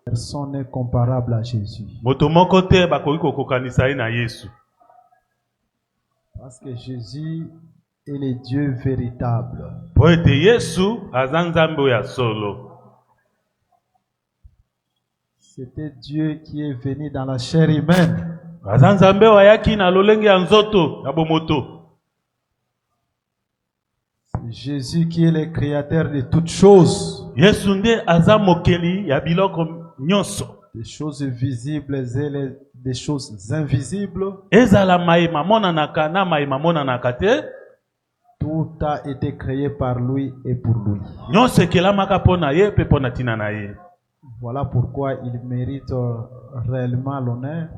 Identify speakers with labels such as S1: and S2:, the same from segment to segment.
S1: Personne n'est comparable à Jésus. Parce que Jésus est le Dieu véritable. C'était Dieu qui est venu dans la chair humaine. C'est Jésus qui est le créateur de toutes choses. Des choses visibles et des choses invisibles. Tout a été créé par lui et pour lui. Voilà pourquoi il mérite réellement l'honneur,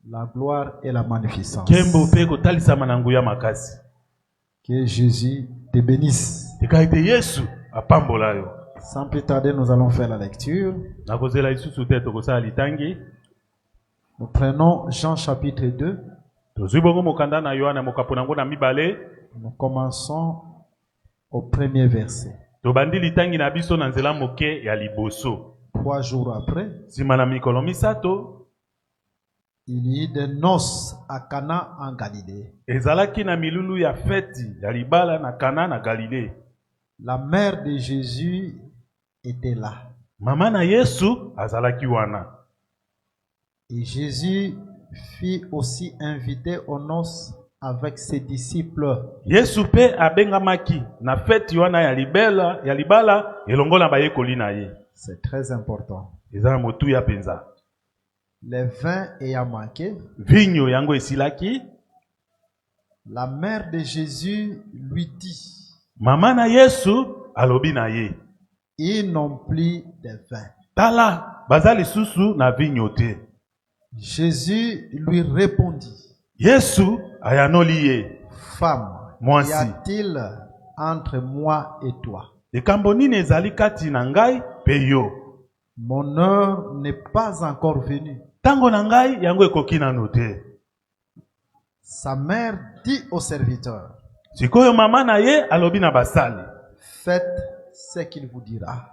S1: la gloire et la magnificence. Que Jésus te bénisse. Sans plus tarder, nous allons faire la lecture. Nous prenons Jean chapitre 2. Nous commençons au premier verset. 3 jours après, il y eut des noces à Cana en Galilée. La mère de Jésus était là. Et Jésus fut aussi invité aux noces avec ses disciples. C'est très important. Le vin ayant manqué, la mère de Jésus lui dit, ils n'ont plus de vin. Jésus lui répondit, femme, qu'y a-t-il entre moi et toi? Mon heure n'est pas encore venue. Sa mère dit au serviteur, faites ce qu'il vous dira.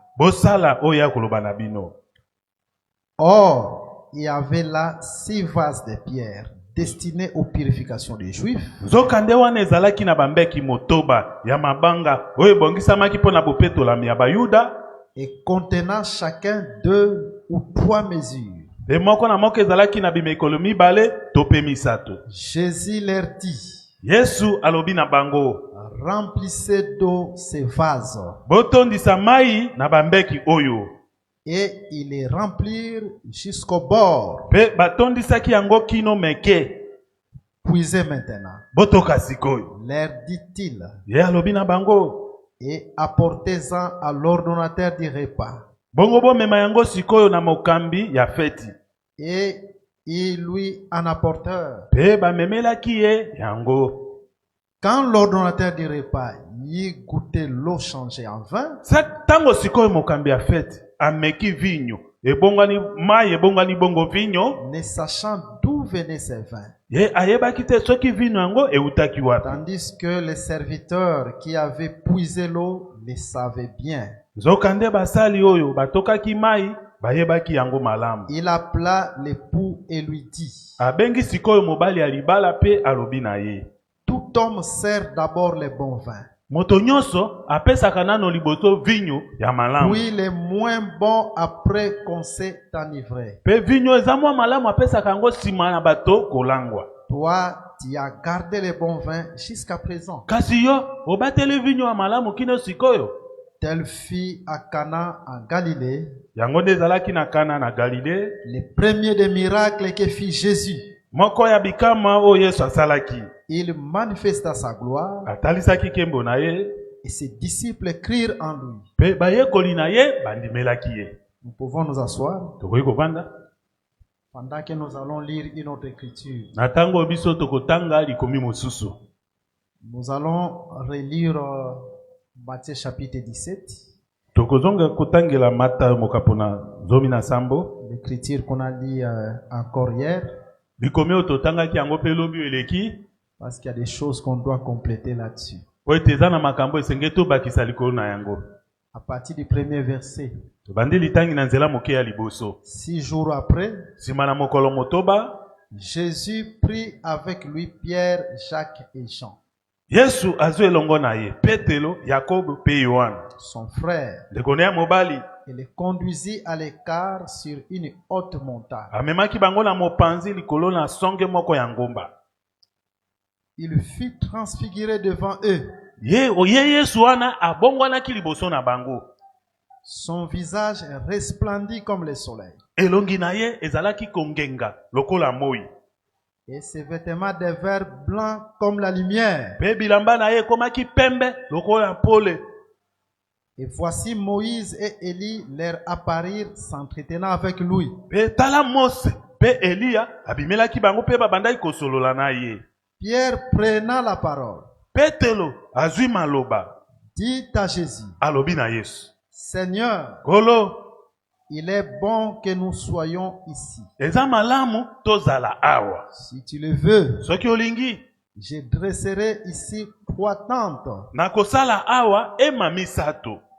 S1: Or, il y avait là 6 vases de pierre destinés aux purifications des Juifs, et contenant chacun 2 ou 3 mesures. Jésus leur dit, remplissez d'eau ces vases. Et ils les remplirent jusqu'au bord. Puisez maintenant, leur dit-il, et apportez-en à l'ordonnateur du repas. Et ils lui en apportèrent. Quand l'ordonnateur du repas y goûtait l'eau changée en vin, ne sachant d'où venait ce vin, tandis que les serviteurs qui avaient puisé l'eau le savaient bien, il appela l'époux et lui dit, tout homme sert d'abord le bon vin, puis les moins bons après qu'on s'est enivré. Toi, tu as gardé le bon vin jusqu'à présent. Telle fut à Cana en Galilée le premier des miracles que fit Jésus. Il manifesta sa gloire et ses disciples crurent en lui. Nous pouvons nous asseoir pendant que nous allons lire une autre écriture. Nous allons relire Matthieu chapitre 17. L'écriture qu'on a lu encore hier. Parce qu'il y a des choses qu'on doit compléter là-dessus. À partir du premier verset. 6 jours après, Jésus prit avec lui Pierre, Jacques et Jean, son frère, et les conduisit à l'écart sur une haute montagne. Il fut transfiguré devant eux. Son visage resplendit comme le soleil. Et ses vêtements de verre blanc comme la lumière. Et voici Moïse et Élie leur apparirent s'entretenant avec lui. Pierre prenant la parole, dit à Jésus, Seigneur, il est bon que nous soyons ici. Si tu le veux, je dresserai ici 3 tentes.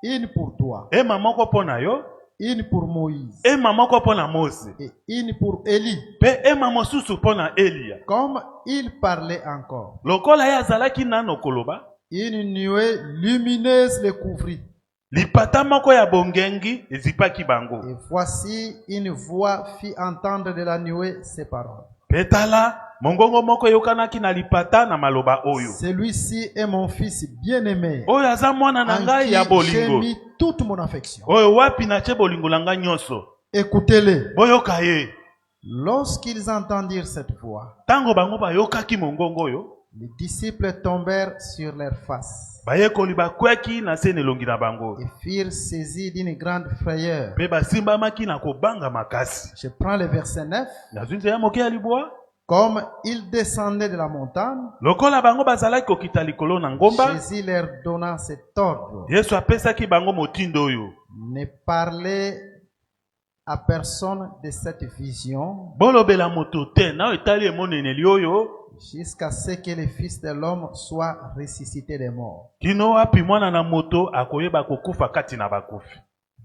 S1: Une pour toi, une pour Moïse, et une pour Élie. Comme il parlait encore, une nuée lumineuse les couvrit. Et voici une voix fit entendre de la nuée ces paroles. Celui-ci est mon fils bien-aimé, en qui j'ai mis toute mon affection. Écoutez-les. Lorsqu'ils entendirent cette voix, les disciples tombèrent sur leurs faces et firent saisis d'une grande frayeur. Je prends le verset 9. Comme ils descendaient de la montagne, Jésus leur donna cet ordre: ne parlez à personne de cette vision jusqu'à ce que le Fils de l'homme soit ressuscité des morts.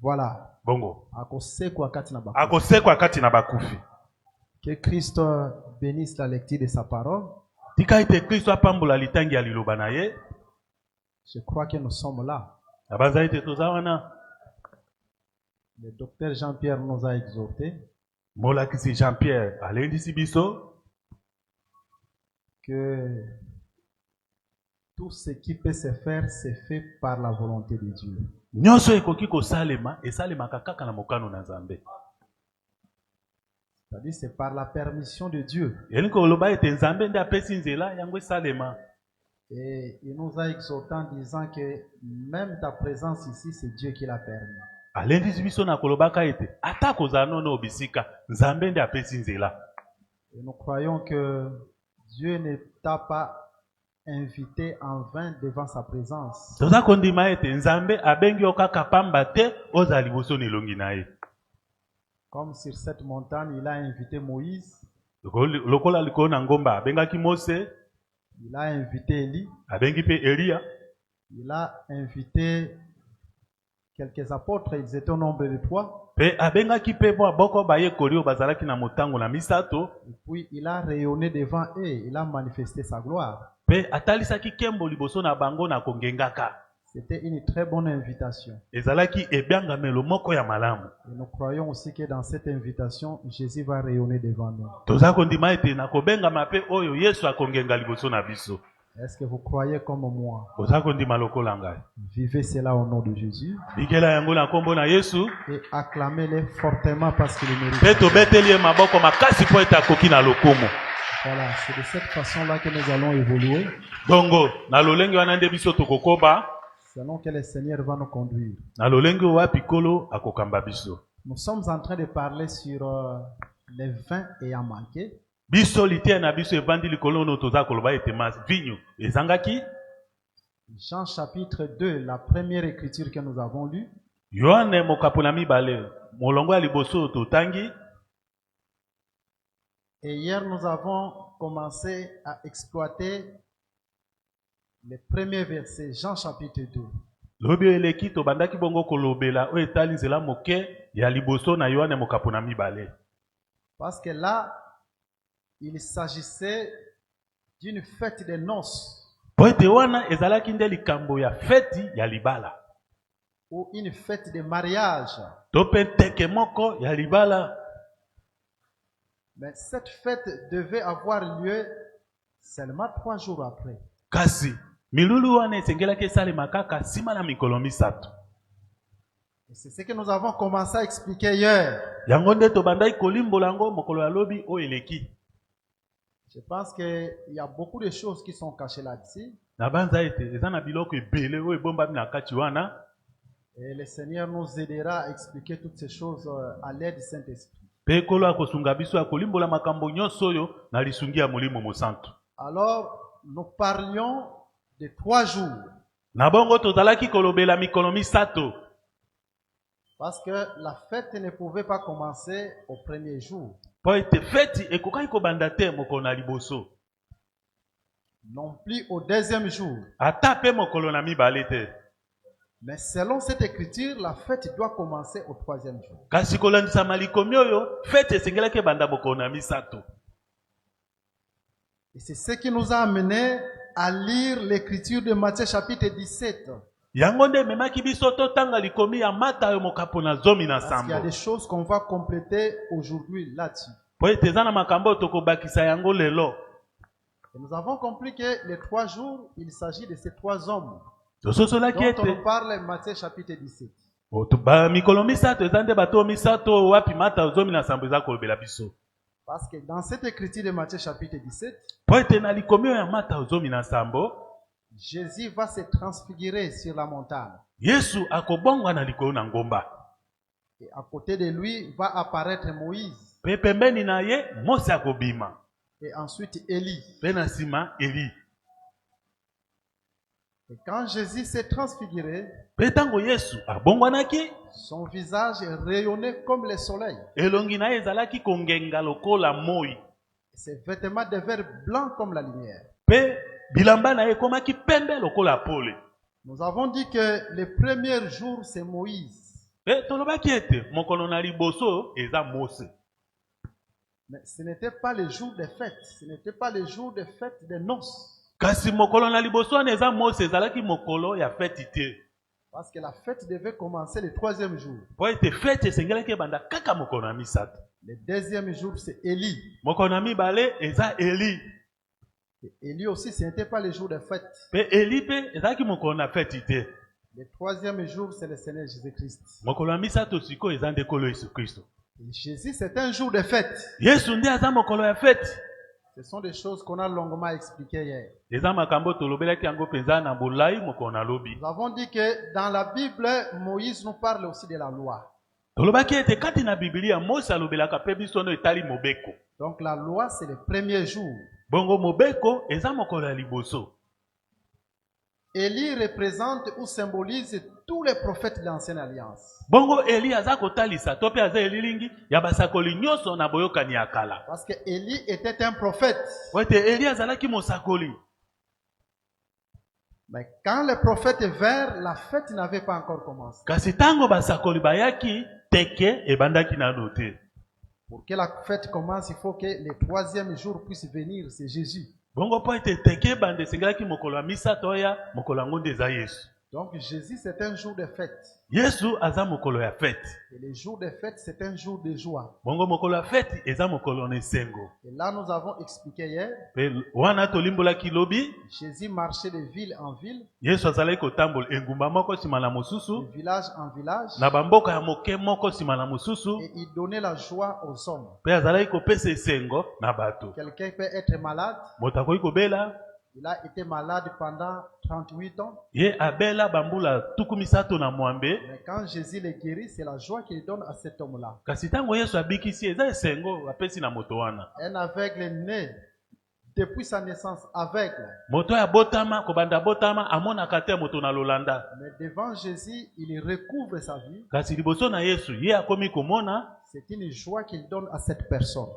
S1: Voilà. Que Christ bénisse la lecture de sa parole. Je crois que nous sommes là. Le docteur Jean-Pierre nous a exhortés que tout ce qui peut se faire, c'est fait par la volonté de Dieu. C'est-à-dire c'est par la permission de Dieu. Et il nous a exhorté en disant que même ta présence ici, c'est Dieu qui l'a permis. Et nous croyons que Dieu ne t'a pas invité en vain devant sa présence. Comme sur cette montagne, il a invité Moïse. Il a invité Élie. Il a invité quelques apôtres, ils étaient au nombre de 3. Et puis il a rayonné devant eux, il a manifesté sa gloire. C'était une très bonne invitation. Et nous croyons aussi que dans cette invitation, Jésus va rayonner devant nous. Est-ce que vous croyez comme moi? Vivez cela au nom de Jésus. Et acclamez-les fortement parce qu'il mérite. Voilà, c'est de cette façon-là que nous allons évoluer. Selon que le Seigneur va nous conduire. Nous sommes en train de parler sur les vins ayant manqué. Jean chapitre 2, la première écriture que nous avons lue. Et hier nous avons commencé à exploiter Les premiers versets, Jean chapitre 2.
S2: Lobi eleki to bandaki bongo kolobela o etali nzela moke ya liboso na Yohane mokapo na mibale.
S1: Parce que là, il s'agissait d'une fête de noces.
S2: Po ete wana ezalaki nde likambo ya feti ya libala.
S1: Ou une fête de mariage.
S2: To pe teke moko ya libala.
S1: Mais cette fête devait avoir lieu seulement 3 jours après.
S2: Kasi milulu wana esengelaki esalema kaka nsima na mikolo misato.
S1: Et c'est ce que nous avons commencé à expliquer hier.
S2: Yango nde tobandaki kolimbola yango mokolo ya lobi oyo eleki.
S1: Je pense qu'il y a beaucoup de choses qui sont cachées là-dessus.
S2: Na banza ete eza na biloko ebele oyo ebombami na kati wana.
S1: Et le Seigneur nous aidera à expliquer toutes ces choses à l'aide du Saint-Esprit.
S2: Pe kolo akosunga biso akolimbola makambo nyonso oyo na lisungi ya Molimo Mosantu.
S1: Alors, nous parlions de 3 jours.
S2: Na bongo tozalaki kolobela mikolo misato.
S1: Parce que la fête ne pouvait pas commencer au premier jour.
S2: Po ete feti ekokaki kobanda te mokolo na liboso.
S1: Non plus au deuxième jour.
S2: Ata pe mokolo na mibale te.
S1: Mais selon cette écriture, la fête doit commencer au 3e jour.
S2: Kasi kolandisa malikomi oyo, fete esengelaki banda mokolo na misato.
S1: Et c'est ce qui nous a amené à lire l'écriture de Matthieu chapitre 17.
S2: Yango nde memaki biso totanga likomi ya Matayo mokapo na 17.
S1: Parce qu'il y a des choses qu'on va compléter aujourd'hui là-dessus.
S2: Po ete eza na makambo tokobakisa yango lelo.
S1: Et nous avons compris que les 3 jours, il s'agit de ces 3 hommes.
S2: Dont
S1: on parle Matthieu chapitre 17.
S2: Mikolo misato eza nde bato misato wapi Matayo 17 eza kolobela biso.
S1: Parce que dans cette écriture de Matthieu chapitre 17,
S2: po ete na likomi ya Matayo 17,
S1: Jésus va se transfigurer sur la montagne.
S2: Yesu akobongwa na likolo na ngomba.
S1: Et à côté de lui va apparaître Moïse.
S2: Pe pembeni na ye Mose akobima.
S1: Et ensuite Élie.
S2: Pe na sima Eli.
S1: Et quand Jésus s'est transfiguré,
S2: petango Yesu abongwanaki,
S1: son visage rayonnait comme le soleil.
S2: Elongi na ezalaki kongenga lokola moi.
S1: Ses vêtements devinrent blancs comme la lumière.
S2: Pe bilamba na ekomaki pembe lokola pole.
S1: Nous avons dit que le premier jour c'est Moïse.
S2: Pe tolobaki ete mokolo na liboso eza Mose.
S1: Mais ce n'était pas le jour des fêtes, ce n'était pas le jour des fêtes des noces.
S2: Kasi mokolo na liboso eza Mose ezalaki mokolo ya fête te.
S1: Parce que la fête devait commencer le 3e jour.
S2: Po ete fête esengelaki banda kaka mokolo na misato.
S1: Le 2e jour c'est Élie.
S2: Mokolo na mibale eza Eli.
S1: Et Élie aussi ce n'était pas le jour de fête.
S2: Pe Eli pe ezalaki mokolo na fête te.
S1: Le 3e jour c'est le Seigneur Jésus-Christ.
S2: Mokolo na misato siko eza nde kolo Yesu Kristo.
S1: Et Jésus c'est un jour de fête.
S2: Yesu ndi aza mokolo ya fête.
S1: Ce sont des choses qu'on a longuement expliquées hier.
S2: Nous avons
S1: dit que dans la Bible, Moïse nous parle aussi de la loi. Donc la loi, c'est le premier jour. Élie représente ou symbolise tous les prophètes de l'Ancienne Alliance. Parce que Élie était un prophète. Mais quand les prophètes vinrent, la fête n'avait pas encore commencé. Pour que la fête commence, il faut que le 3e jour puisse venir, c'est Jésus. Donc Jésus c'est un jour de fête. Et le jour de fête c'est un jour de joie. Et là nous avons expliqué hier. Jésus marchait de ville en ville. De village en village. Et il donnait la joie aux hommes. Quelqu'un peut être malade. Il a été malade pendant 38 ans. Mais quand Jésus le guérit, c'est la joie qu'il donne à cet homme-là. Un aveugle né depuis sa naissance aveugle. Mais devant Jésus, il recouvre sa vie. C'est une joie qu'il donne à cette personne.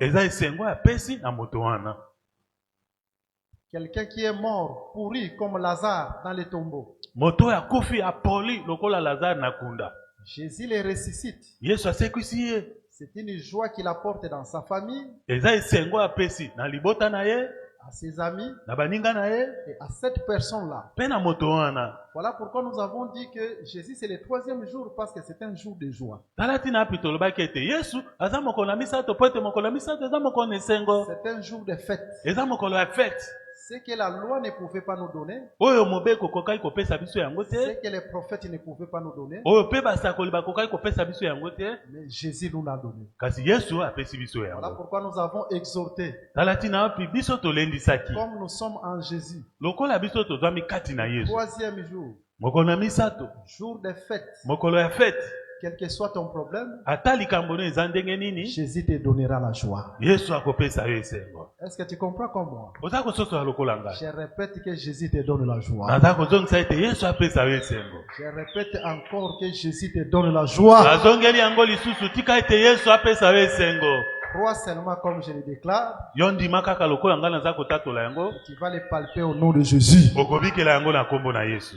S1: Quelqu'un qui est mort, pourri comme Lazare dans les tombeaux.
S2: Moto ya kufi apoli lokola Lazare na kunda.
S1: Jésus les ressuscite.
S2: Yesu asekwisi ye.
S1: C'est une joie qu'il apporte dans sa famille,
S2: Eza esengo apesi na libota na ye,
S1: à ses amis
S2: na baninga na ye,
S1: et à cette personne-là.
S2: pe na moto wana.
S1: Voilà pourquoi nous avons dit que Jésus c'est le 3e jour parce que c'est un jour de joie.
S2: Tala tina api tolobaki ete Yesu aza mokolo na misato po ete mokolo na misato eza mokolo na esengo.
S1: C'est un jour de fête.
S2: Eza mokolo ya fete.
S1: Ce que la loi ne pouvait pas nous donner,
S2: Oyo mobeko kokaki kopesa biso yango te.
S1: ce que les prophètes ne pouvaient pas nous donner,
S2: Oyo pe basakoli bakokaki kopesa biso yango te.
S1: mais Jésus nous l'a donné.
S2: Kasi Yesu apesi biso
S1: Voilà
S2: yango.
S1: pourquoi nous avons exhorté,
S2: Tala tina api biso tolendisaki.
S1: comme nous sommes en Jésus,
S2: Lokola biso tozwami kati na Yesu.
S1: 3e jour,
S2: Mokolo na misato.
S1: jour de fête,
S2: Mokolo ya fete.
S1: quel que soit ton problème,
S2: Ata likambo no eza ndenge nini,
S1: Jésus te donnera la joie.
S2: Yesu akopesa yo esengo.
S1: Est-ce que tu comprends comme moi?
S2: Oza kososola lokola ngai.
S1: Je répète que Jésus te donne la joie.
S2: Naza kozongisa ete Yesu apesa yo esengo.
S1: Je répète encore que Jésus te donne la joie.
S2: Nazongeli yango lisusu tika ete Yesu apesa yo esengo.
S1: Crois seulement comme je le déclare.
S2: Yo ndima kaka lokola ngai naza kotatola yango.
S1: Tu vas les palper au nom de Jésus.
S2: Okobikela yango na kombo na Yesu.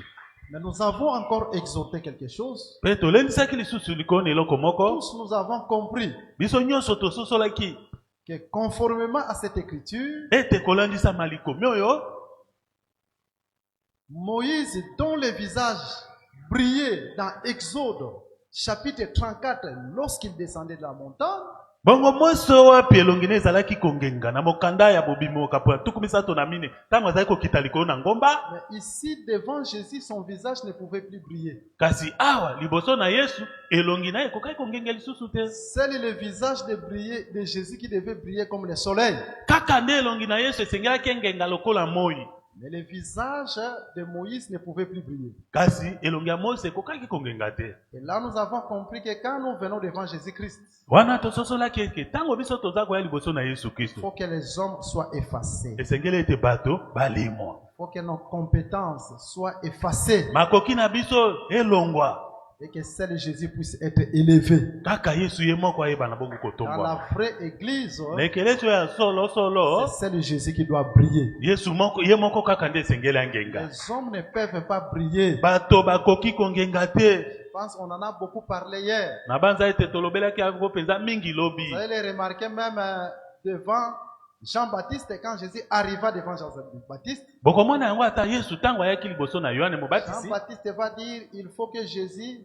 S1: Mais nous avons encore exhorté quelque chose.
S2: Pe tolendisaki lisusu likolo na eloko moko.
S1: Tous nous avons compris
S2: Biso nyonso tososolaki
S1: que conformément à cette écriture,
S2: ete kolandisa malikomi oyo
S1: Moïse, dont le visage brillait dans Exode chapitre 34 lorsqu'il descendait de la montagne,
S2: bongo moso wapi elongi na ezalaki kongenga na mokanda ya bobimi okapo ya tuku misato na mine ntango azalaki kokita likolo na ngomba.
S1: mais ici devant Jésus, son visage ne pouvait plus briller.
S2: Kasi awa liboso na Yesu elongi na ye ekokaki kongenga lisusu te.
S1: C'est le visage de Jésus qui devait briller comme le soleil.
S2: Kaka nde elongi na Yesu esengelaki engenga lokola moi.
S1: Mais le visage de Moïse ne pouvait plus briller.
S2: Kasi elongi ya Mose ekokaki kongenga te.
S1: Et là, nous avons compris que quand nous venons devant Jésus-Christ,
S2: Wana tososolaki ete ntango biso toza koya liboso na Yesu
S1: il
S2: Kristo
S1: faut que les hommes soient effacés.
S2: esengeli ete bato balimwa.
S1: Il faut que nos compétences soient effacées
S2: Makoki na biso elongwa.
S1: et que celle de Jésus puisse être élevée.
S2: Kaka Yesu ye moko ayeba na bongo
S1: Dans
S2: kotombwa.
S1: la vraie église,
S2: Na ekeleso ya solo solo
S1: c'est celle de Jésus qui doit briller.
S2: Yesu moko ye moko kaka nde esengeli angenga.
S1: Les hommes ne peuvent pas briller.
S2: Bato bakoki kongenga te.
S1: Je pense qu'on en a beaucoup parlé hier.
S2: Na banza ete tolobelaki yango penza mingi lobi.
S1: Vous allez le remarquer même devant Jean-Baptiste, quand Jésus arriva devant Jean-Baptiste,
S2: Bokomona yango ata Yesu tango ayaki liboso na Yohane Mobatisi.
S1: Jean-Baptiste va dire il faut que Jésus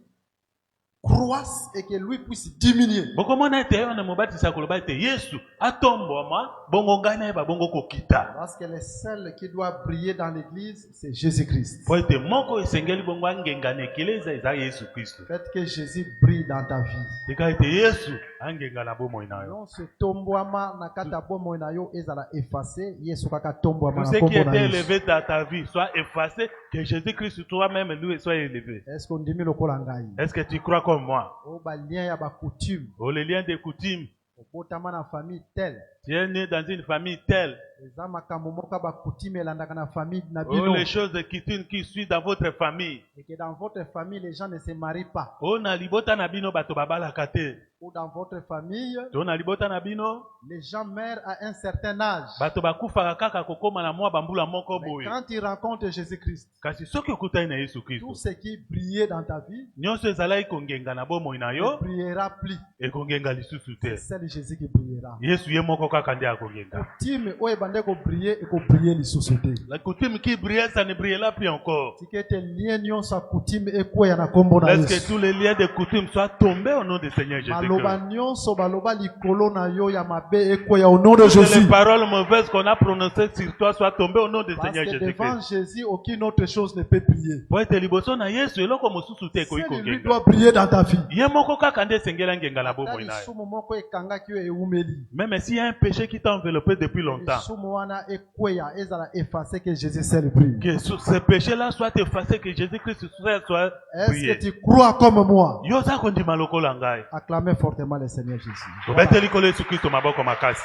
S1: croisse et que lui puisse diminuer.
S2: Bokomona ete Yohane Mobatisi akoloba ete Yesu atombwama bongo ngai na ye babongo kokita.
S1: Parce que le seul qui doit briller dans l'église, c'est Jésus-Christ.
S2: Po ete moko esengeli bongo angenga na ekeleza eza Yesu Kristo.
S1: Faites que Jésus brille dans ta vie.
S2: Tika ete Yesu angenga na bomoi na yo.
S1: Non, ce tombouama na kata bomo na yo ezala effacé, Yesu kaka tombouama
S2: Tout
S1: na
S2: ce qui
S1: kombo na
S2: était
S1: Yesu.
S2: élevé dans ta vie soit effacé, que Jésus-Christ toi-même lui soit élevé.
S1: Est-ce qu'on dit lokola ngai?
S2: Est-ce que tu crois comme moi?
S1: O ba lien ya ba coutume,
S2: Oh, les liens de coutume.
S1: obotama na famille telle.
S2: Tu es né dans une famille telle.
S1: Eza makambo moko ba coutume elandaka na famille na
S2: Oh,
S1: bino.
S2: les choses de coutume qui suivent dans votre famille.
S1: Et que dans votre famille, les gens ne se marient pas.
S2: Oh, na libota na bino bato babalaka te.
S1: Ou dans votre famille,
S2: To na libota na bino
S1: les gens meurent à un certain âge.
S2: bato bakufaka kaka kokoma na mwa bambula moko
S1: Mais
S2: boye.
S1: quand tu rencontres Jésus-Christ,
S2: Kasi soki okutani na Yesu
S1: tout
S2: Kristo,
S1: ce qui brillait dans ta vie
S2: nyonso ezalaki kongenga na bomoi na
S1: ne
S2: yo,
S1: brillera plus.
S2: ekongenga lisusu te.
S1: C'est celle de Jésus qui brillera.
S2: Yesu ye moko kaka nde akongenga.
S1: Coutume, oyo ebande ko briller et ko briller les sociétés.
S2: La coutume qui brillait, ça ne brillera plus encore.
S1: Si que tes liens nyonso ya coutume ekweya na kombo na
S2: Laisse que
S1: Yesu.
S2: tous les liens de coutume soient tombés au nom du Seigneur
S1: Maloba
S2: Jésus-Christ.
S1: nyonso baloba likolo na yo ya mabe ekweya au nom de
S2: Que
S1: Jésus.
S2: les paroles mauvaises qu'on a prononcées sur toi soient tombées au nom du
S1: Parce
S2: Seigneur
S1: que devant
S2: Jésus-Christ.
S1: Jésus, aucune autre chose ne peut briller.
S2: Po ete liboso na Yesu eloko mosusu te ekoki
S1: Seul lui
S2: kogenga.
S1: doit briller dans ta vie.
S2: Ye moko kaka nde esengeli angenga na
S1: Ata
S2: bomoi na ye.
S1: lisumu moko ekangaki yo eumeli.
S2: Même s'il y a un péché qui t'a enveloppé depuis longtemps,
S1: Lisumu wana ekweya ezala effacé que Jésus seul brille.
S2: que ce péché-là soit effacé, que Jésus-Christ soit
S1: Est-ce
S2: prié.
S1: que tu crois comme moi?
S2: Yo za kondima lokola ngai.
S1: Acclamez fortement le Seigneur Jésus.
S2: Tobeteli likolo Yesu Kristo maboko makasi.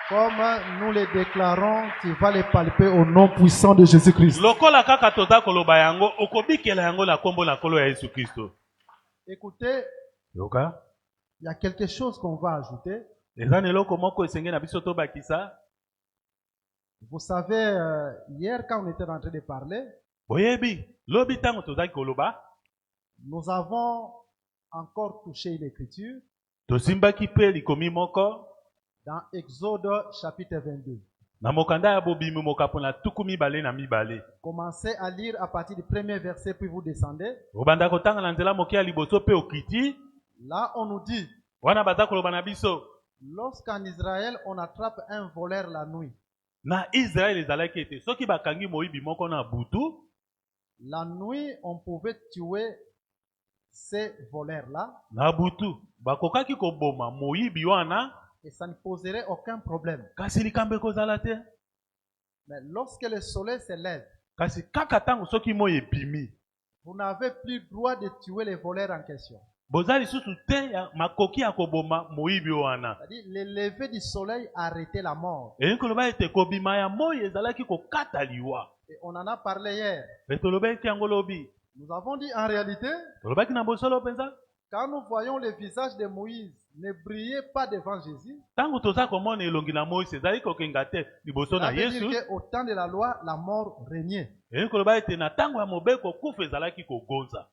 S1: Comme nous le déclarons, tu vas les palper au nom puissant de Jésus-Christ.
S2: Lokola kaka toza koloba yango, okobikela yango na kombo na kolo ya Yesu Kristo.
S1: Écoutez,
S2: Yoka?
S1: il y a quelque chose qu'on va ajouter.
S2: Eza na eloko moko esengeli na biso tobakisa.
S1: Vous savez, hier quand on était en train de parler,
S2: boyebi lobi tango tozaki koloba
S1: nous avons encore touché l'écriture
S2: tosimbaki mpe likomi moko
S1: dans Exode chapitre 22.
S2: na mokanda ya bobimi mokapo na tuku mibale na mibale.
S1: Commencez à lire à partir du premier verset puis vous descendez.
S2: Obanda kotanga na nzela moke ya liboso mpe okiti.
S1: Là on nous dit,
S2: wana baza koloba na biso,
S1: lorsqu'en Israël on attrape un voleur la nuit,
S2: na Israël ezalaki ete soki bakangi moyibi moko na butu,
S1: la nuit on pouvait tuer ces voleurs-là.
S2: Na butu bakokaki koboma moyibi wana
S1: et ça ne poserait aucun problème.
S2: kasi likambo ekozala te.
S1: Mais lorsque le soleil se lève,
S2: kasi kaka tango soki moi ebimi,
S1: vous n'avez plus le droit de tuer les voleurs en question.
S2: boza lisusu te ya makoki ya koboma moyibi wana.
S1: C'est-à-dire le lever du soleil arrêtait la mort.
S2: Elingi koloba ete kobima ya moi ezalaki kokata liwa.
S1: Et on en a parlé hier.
S2: Pe tolobaki yango lobi.
S1: Nous avons dit en réalité,
S2: Tolobaki na bosolo penza,
S1: quand nous voyons le visage de Moïse ne brillait pas devant Jésus,
S2: tango toza komona elongi na Moïse ezali kokenga te liboso na
S1: ça veut
S2: Yesu.
S1: dire qu'au temps de la loi, la mort régnait.
S2: Elingi koloba ete na tango ya mobeko kufa ezalaki kogonza.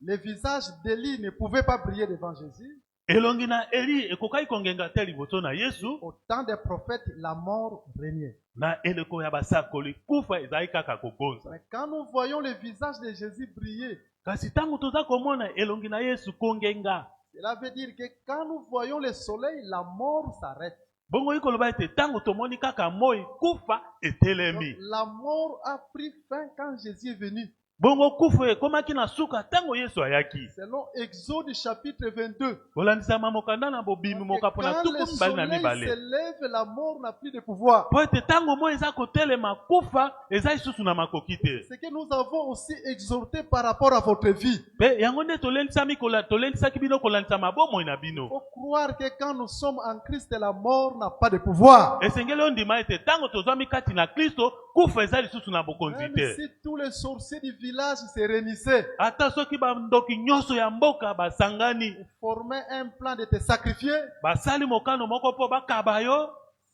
S1: Le visage d'Élie ne pouvait pas briller devant Jésus.
S2: Elongi na Eli ekokaki kongenga te liboso na Yesu.
S1: Au temps des prophètes, la mort régnait.
S2: Na eleko ya basakoli kufa ezali kaka kogonza.
S1: Mais quand nous voyons le visage de Jésus briller,
S2: kasi tango toza komona elongi na Yesu kongenga,
S1: cela veut dire que quand nous voyons le soleil, la mort s'arrête.
S2: bongo ikoloba ete tango tomoni kaka moi kufa etelemi.
S1: Donc, la mort a pris fin quand Jésus est venu.
S2: Bongo kufa ekomaki na suka tango Yesu ayaki.
S1: Selon Exode chapitre 22.
S2: Kolandisama mokanda na bobimi mokapo na
S1: Quand
S2: tuku
S1: le
S2: mibale na
S1: soleil se
S2: mibale.
S1: lève, la mort n'a plus de pouvoir.
S2: Po ete tango moi eza kotelema kufa eza lisusu na makoki te.
S1: C'est que nous avons aussi exhorté par rapport à votre vie.
S2: Pe yango nde tolendisaki bino kolandisama bomoi na
S1: Il
S2: bino.
S1: faut croire que quand nous sommes en Christ, la mort n'a pas de pouvoir.
S2: Esengeli ondima ete tango tozwami kati na Kristo kufa eza lisusu na bokonzi
S1: Même
S2: te.
S1: si tous les sorciers du village se réunissaient,
S2: Ata soki bandoki nyonso ya mboka basangani
S1: formaient un plan de te sacrifier,
S2: basali mokano moko po bakaba yo,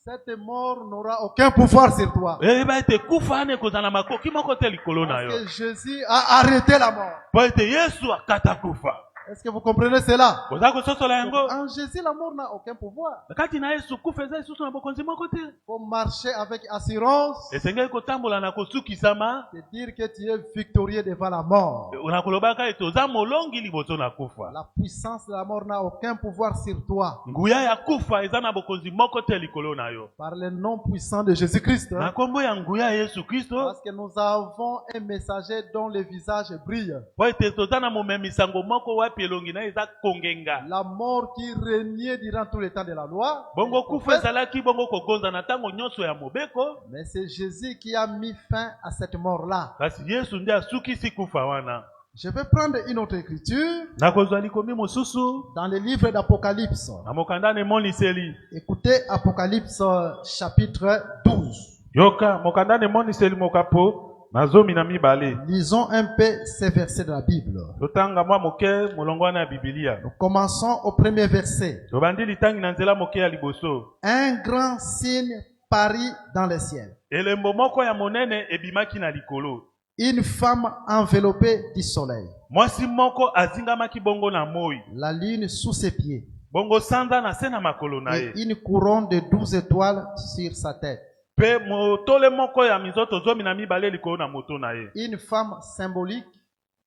S1: cette mort n'aura aucun pouvoir sur toi.
S2: eyeba ete kufa ane ekozala na makoki moko te likolo na
S1: Parce
S2: yo.
S1: que Jésus a arrêté la mort.
S2: Po ete Yesu akata kufa.
S1: Est-ce que vous comprenez cela?
S2: Boza kososola yango.
S1: En Jésus, la mort n'a aucun pouvoir.
S2: Kati na Yesu kufa eza lisusu na bokonzi moko te.
S1: Il faut marcher avec assurance
S2: Esengeli kotambola na kosukisama.
S1: et dire que tu es victorieux devant la mort.
S2: Na kolobaka ete oza molongi liboso na kufa.
S1: La puissance de la mort n'a aucun pouvoir sur toi.
S2: Nguya ya kufa eza na bokonzi moko te likolo na yo.
S1: Par le nom puissant de Jésus-Christ.
S2: Na kombo ya nguya ya Yesu Kristo.
S1: Parce que nous avons un messager dont le visage brille.
S2: Po ete toza na momemisango moko wapi elongi na eza kongenga.
S1: La mort qui régnait durant tout le temps de la loi.
S2: Bongo kufa ezalaki bongo kogonza na tango nyonso ya mobeko.
S1: Mais c'est Jésus qui a mis fin à cette mort-là.
S2: Kasi Yesu nde asukisi kufa wana.
S1: Je vais prendre une autre écriture
S2: Nakozwa likomi mosusu
S1: dans le livre d'Apocalypse.
S2: na mokanda nemoniseli.
S1: Écoutez Apocalypse chapitre 12.
S2: Yoka mokanda nemoniseli mokapo nazomi na mibale.
S1: Lisons un peu ces versets de la Bible.
S2: Totanga mwa moke molongwana ya Biblia.
S1: Nous commençons au premier verset.
S2: Tobandi litangi na nzela moke ya liboso.
S1: Un grand signe parut dans le ciel.
S2: Elembo moko ya monene ebimaki na likolo.
S1: Une femme enveloppée du soleil.
S2: Mwasi moko azingamaki bongo na moi.
S1: La lune sous ses pieds.
S2: Bongo sanza na se na makolo na
S1: Et
S2: ye.
S1: une couronne de 12 étoiles sur sa tête.
S2: Pe motole moko ya mizoto zomi na mibale likolo na moto na ye.
S1: Une femme symbolique.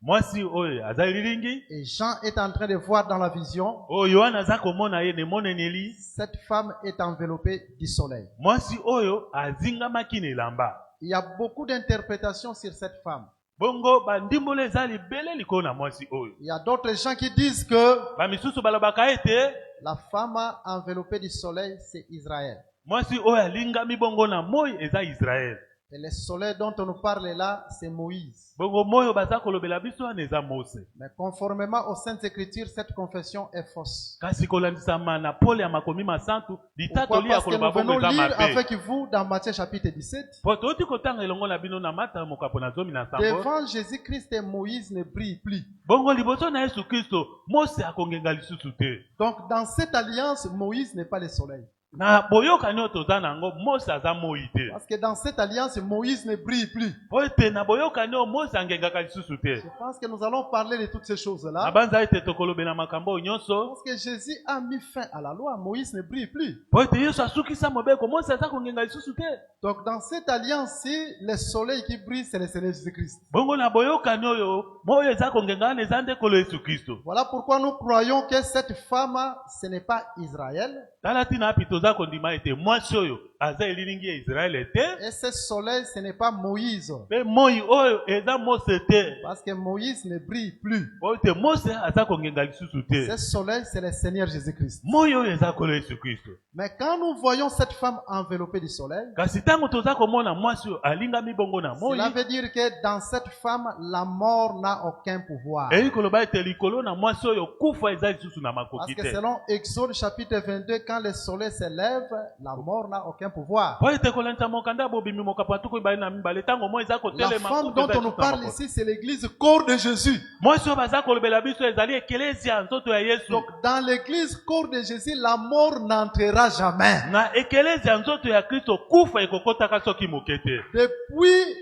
S2: Mwasi oyo aza lilingi.
S1: Et Jean est en train de voir dans la vision.
S2: Oyo Yohana aza komona ye nemoneneli.
S1: Cette femme est enveloppée du soleil.
S2: Mwasi oyo azingamaki na elamba.
S1: Il y a beaucoup d'interprétations sur cette femme.
S2: Bongo bandimbolo eza libele likolo na mwasi oyo.
S1: Il y a d'autres gens qui disent que
S2: Bamisusu balobaka ete
S1: la femme enveloppée du soleil, c'est Israël.
S2: mwasi oyo alingami bongo na moi eza Israel.
S1: Et le soleil dont on nous parle là, c'est Moïse.
S2: Bongo moyo baza kolobela biso wana eza Mose.
S1: Mais conformément aux Saintes Écritures, cette confession est fausse.
S2: Kasi kolandisama na pole ya makomi masantu litato
S1: Pourquoi?
S2: li ya
S1: Parce que
S2: koloba
S1: nous
S2: bongo
S1: venons
S2: eza
S1: lire
S2: mabe.
S1: avec vous dans Matthieu chapitre 17.
S2: Po toti kotanga elongo na bino na mata mokapo na zomi na sango.
S1: Devant Jésus-Christ et Moïse ne brille plus.
S2: Bongo liboso na Yesu Kristo Mose akongenga lisusu te.
S1: Donc dans cette alliance, Moïse n'est pas le soleil.
S2: Na boyokani oyo toza nango Mose aza moi te.
S1: Parce que dans cette alliance, Moïse ne brille plus.
S2: Po ete na boyokani oyo Mose angengaka lisusu te.
S1: Je pense que nous allons parler de toutes ces choses-là.
S2: Nabanza ete tokolobela makambo oyo nyonso.
S1: Parce que Jésus a mis fin à la loi, Moïse ne brille plus.
S2: Po ete Yesu asukisa mobeko Mose aza kongenga lisusu te.
S1: Donc dans cette alliance-ci, le soleil qui brille, c'est le Seigneur Jésus-Christ.
S2: Bongo na boyokani oyo moyo eza kongenga na eza ndekolo Yesu Kristo.
S1: Voilà pourquoi nous croyons que cette femme, ce n'est pas Israël.
S2: Talatina api toza kondima ete mwasi oyo aza elilingi ya Israele te.
S1: Et ce soleil, ce n'est pas Moïse.
S2: Pe moi oyo eza Mose te.
S1: Parce que Moïse ne brille plus.
S2: Po ete Mose aza kongenga lisusu te.
S1: Ce soleil, c'est le Seigneur Jésus-Christ.
S2: Moyo oyo eza kolo Yesu Kristo.
S1: Mais quand nous voyons cette femme enveloppée du soleil,
S2: kasi tango toza komona mwasi oyo alingami bongo na moi.
S1: cela veut dire que dans cette femme, la mort n'a aucun pouvoir.
S2: Eyi koloba ete likolo na mwasi oyo kufa eza lisusu na
S1: Parce
S2: makoki
S1: que
S2: te.
S1: selon Exode chapitre 22, quand le soleil se lève, la mort n'a aucun pouvoir.
S2: Po ete kolenta mokanda bobimi mokapato koyebali na mibale tango moi eza
S1: La
S2: kotelema
S1: femme
S2: kufa
S1: dont
S2: eza
S1: on nous
S2: lisusu na
S1: parle
S2: makoki.
S1: ici, c'est l'église corps de Jésus.
S2: Mwasi oyo baza kolobela biso ezali ekelezia nzoto ya Yesu.
S1: Donc dans l'église corps de Jésus, la mort n'entrera jamais.
S2: Na ekelezia nzoto ya Kristo kufa ekokotaka soki moke te.
S1: Depuis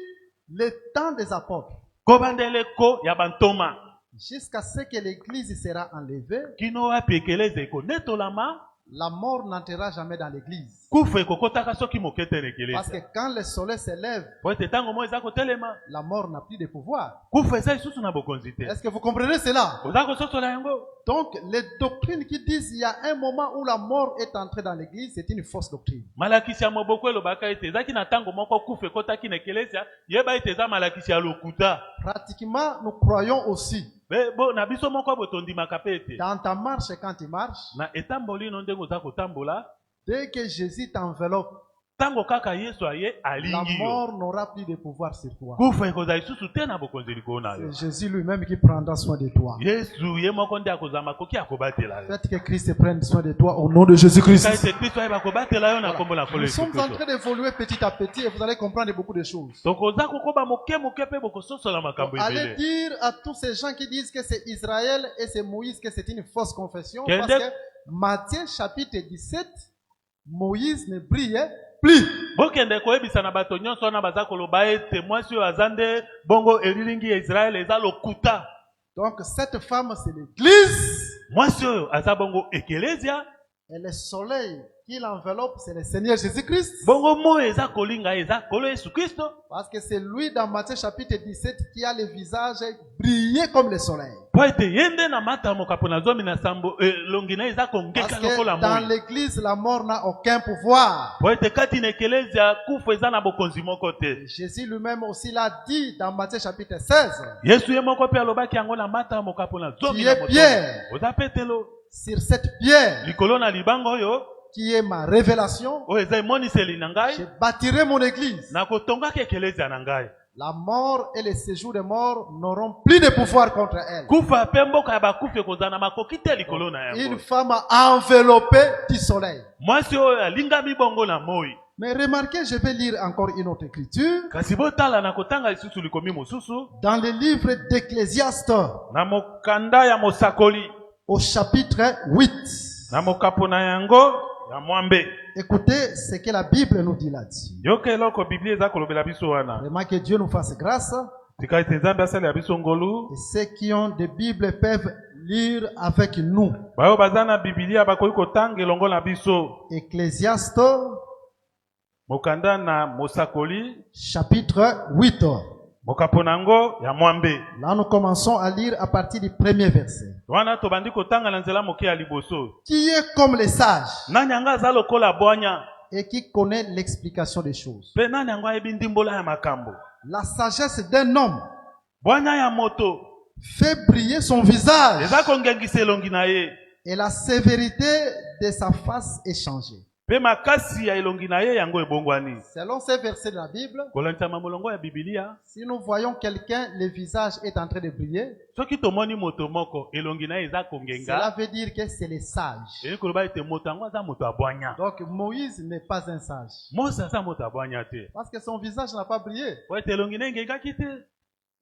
S1: le temps des apôtres,
S2: Kobandeleko ya bantoma
S1: jusqu'à ce que l'église sera enlevée,
S2: kino wapi ekelezia ekonetolama
S1: la mort n'entrera jamais dans l'église.
S2: kufa ekokotaka soki moke te na
S1: Parce que
S2: ekelezia.
S1: quand le soleil se lève,
S2: Po ete tango moi eza kotelema
S1: la mort n'a plus de pouvoir.
S2: kufa eza lisusu na bokonzi te.
S1: Est-ce que vous comprenez cela?
S2: Oza kososola yango.
S1: Donc, les doctrines qui disent qu'il y a un moment où la mort est entrée dans l'église, c'est une fausse doctrine.
S2: Malakisi ya moboko elobaka ete ezaki na tango moko kufa ekotaki na ekelezia yeba ete eza malakisi ya lokuta.
S1: Pratiquement, nous croyons aussi,
S2: Na biso moko botondimaka pe ete
S1: dans ta marche, quand tu marches,
S2: na etamboli no ndenge oza kotambola
S1: dès que Jésus t'enveloppe,
S2: tango kaka Yesu aye
S1: la
S2: alingi yo
S1: mort n'aura plus de pouvoir sur toi.
S2: kufa ekozala lisusu te na bokonzi likolo na yo.
S1: C'est Jésus lui-même qui prendra soin de toi.
S2: Yesu ye moko nde akozala makoki akobatela yo.
S1: Faites que Christ prenne soin de toi au nom de Jésus-Christ.
S2: Ka ete Kristo ayeba kobatela yo na kombo na kolo
S1: Nous
S2: Yesu
S1: sommes en
S2: Kristo.
S1: train d'évoluer petit à petit et vous allez comprendre beaucoup de choses.
S2: Tokoza kokoba moke moke pe bokososola makambo
S1: Allez
S2: ebele.
S1: dire à tous ces gens qui disent que c'est Israël et c'est Moïse que c'est une fausse confession.
S2: Quel
S1: Parce
S2: de-
S1: que Matthieu chapitre 17, Moïse ne brillait plus.
S2: Bokende koyebisa na bato nyonso wana baza koloba ete mwasi oyo aza nde bongo elilingi ya Israele eza lokuta.
S1: Donc cette femme, c'est l'église.
S2: Mwasi oyo aza bongo ekelezia.
S1: Et le soleil qui l'enveloppe, c'est le Seigneur Jésus-Christ.
S2: Bongo moyo eza kolinga eza kolo Yesu Kristo.
S1: Parce que c'est lui dans Matthieu chapitre 17 qui a le visage brillé comme le soleil.
S2: Po ete ye nde na mata mokapo na zomi na sambo elongi na ye eza
S1: Parce
S2: kongeka
S1: que
S2: lokola
S1: dans
S2: moi.
S1: l'église, la mort n'a aucun pouvoir.
S2: Po ete kati na ekelezia kufa eza na bokonzi moko te.
S1: Jésus lui-même aussi l'a dit dans Matthieu chapitre 16.
S2: Yesu ye moko mpe alobaki yango na mata mokapo na zomi
S1: Qui
S2: na
S1: est
S2: moto.
S1: Pierre.
S2: Oza petelo
S1: Sur cette pierre
S2: likolo na libanga oyo
S1: qui est ma révélation,
S2: oyo eza emoniseli na
S1: je
S2: ngai
S1: bâtirai mon église.
S2: na kotongaka ekelezia na ngai.
S1: La mort et les séjours des morts n'auront plus de pouvoir contre elle.
S2: Kufa mpe mboka ya bakufi ekozala na makoki te likolo na
S1: Une
S2: yango.
S1: femme enveloppée du soleil.
S2: Mwasi oyo alingami bongo na moi.
S1: Mais remarquez, je vais lire encore une autre écriture.
S2: Kasi botala na kotanga lisusu likomi mosusu
S1: Dans le livre d'Ecclésiaste,
S2: na mokanda ya mosakoli
S1: au chapitre 8.
S2: na mokapo na yango ya mwambe.
S1: Écoutez ce que la Bible nous dit là-dessus.
S2: Yoka eloko biblia eza kolobela biso wana.
S1: Vraiment que Dieu nous fasse grâce.
S2: Tika ete nzambe asalela biso ngolu.
S1: Et ceux qui ont des Bibles peuvent lire avec nous.
S2: Bayo baza na biblia bakoki kotanga elongo na biso.
S1: Ecclésiaste,
S2: Mokanda na mosakoli
S1: chapitre 8.
S2: mokapo na yango ya mwambe.
S1: Là, nous commençons à lire à partir du premier verset.
S2: Wana tobandi kotanga na nzela moke ya liboso.
S1: Qui est comme les sages
S2: Nani yango aza lokola bwanya
S1: et qui connaît l'explication des choses.
S2: mpe nani yango ayebi ndimbola ya makambo.
S1: La sagesse d'un homme
S2: Bwanya ya moto
S1: fait briller son visage
S2: eza kongengisa elongi na ye
S1: et la sévérité de sa face est changée.
S2: mpe makasi ya elongi na ye yango ebongwani.
S1: Selon ces versets de la Bible,
S2: Kolantama molongo ya bibilia
S1: si nous voyons quelqu'un, le visage est en train de briller,
S2: soki tomoni moto moko elongi na ye eza
S1: cela
S2: kongenga
S1: veut dire que c'est les sages.
S2: eyi koloba ete moto yango aza moto abwanya.
S1: Donc Moïse n'est pas un sage.
S2: Mose aza moto abwanya te
S1: Parce que son visage n'a pas brillé.
S2: po ete elongi na ye engengaki te.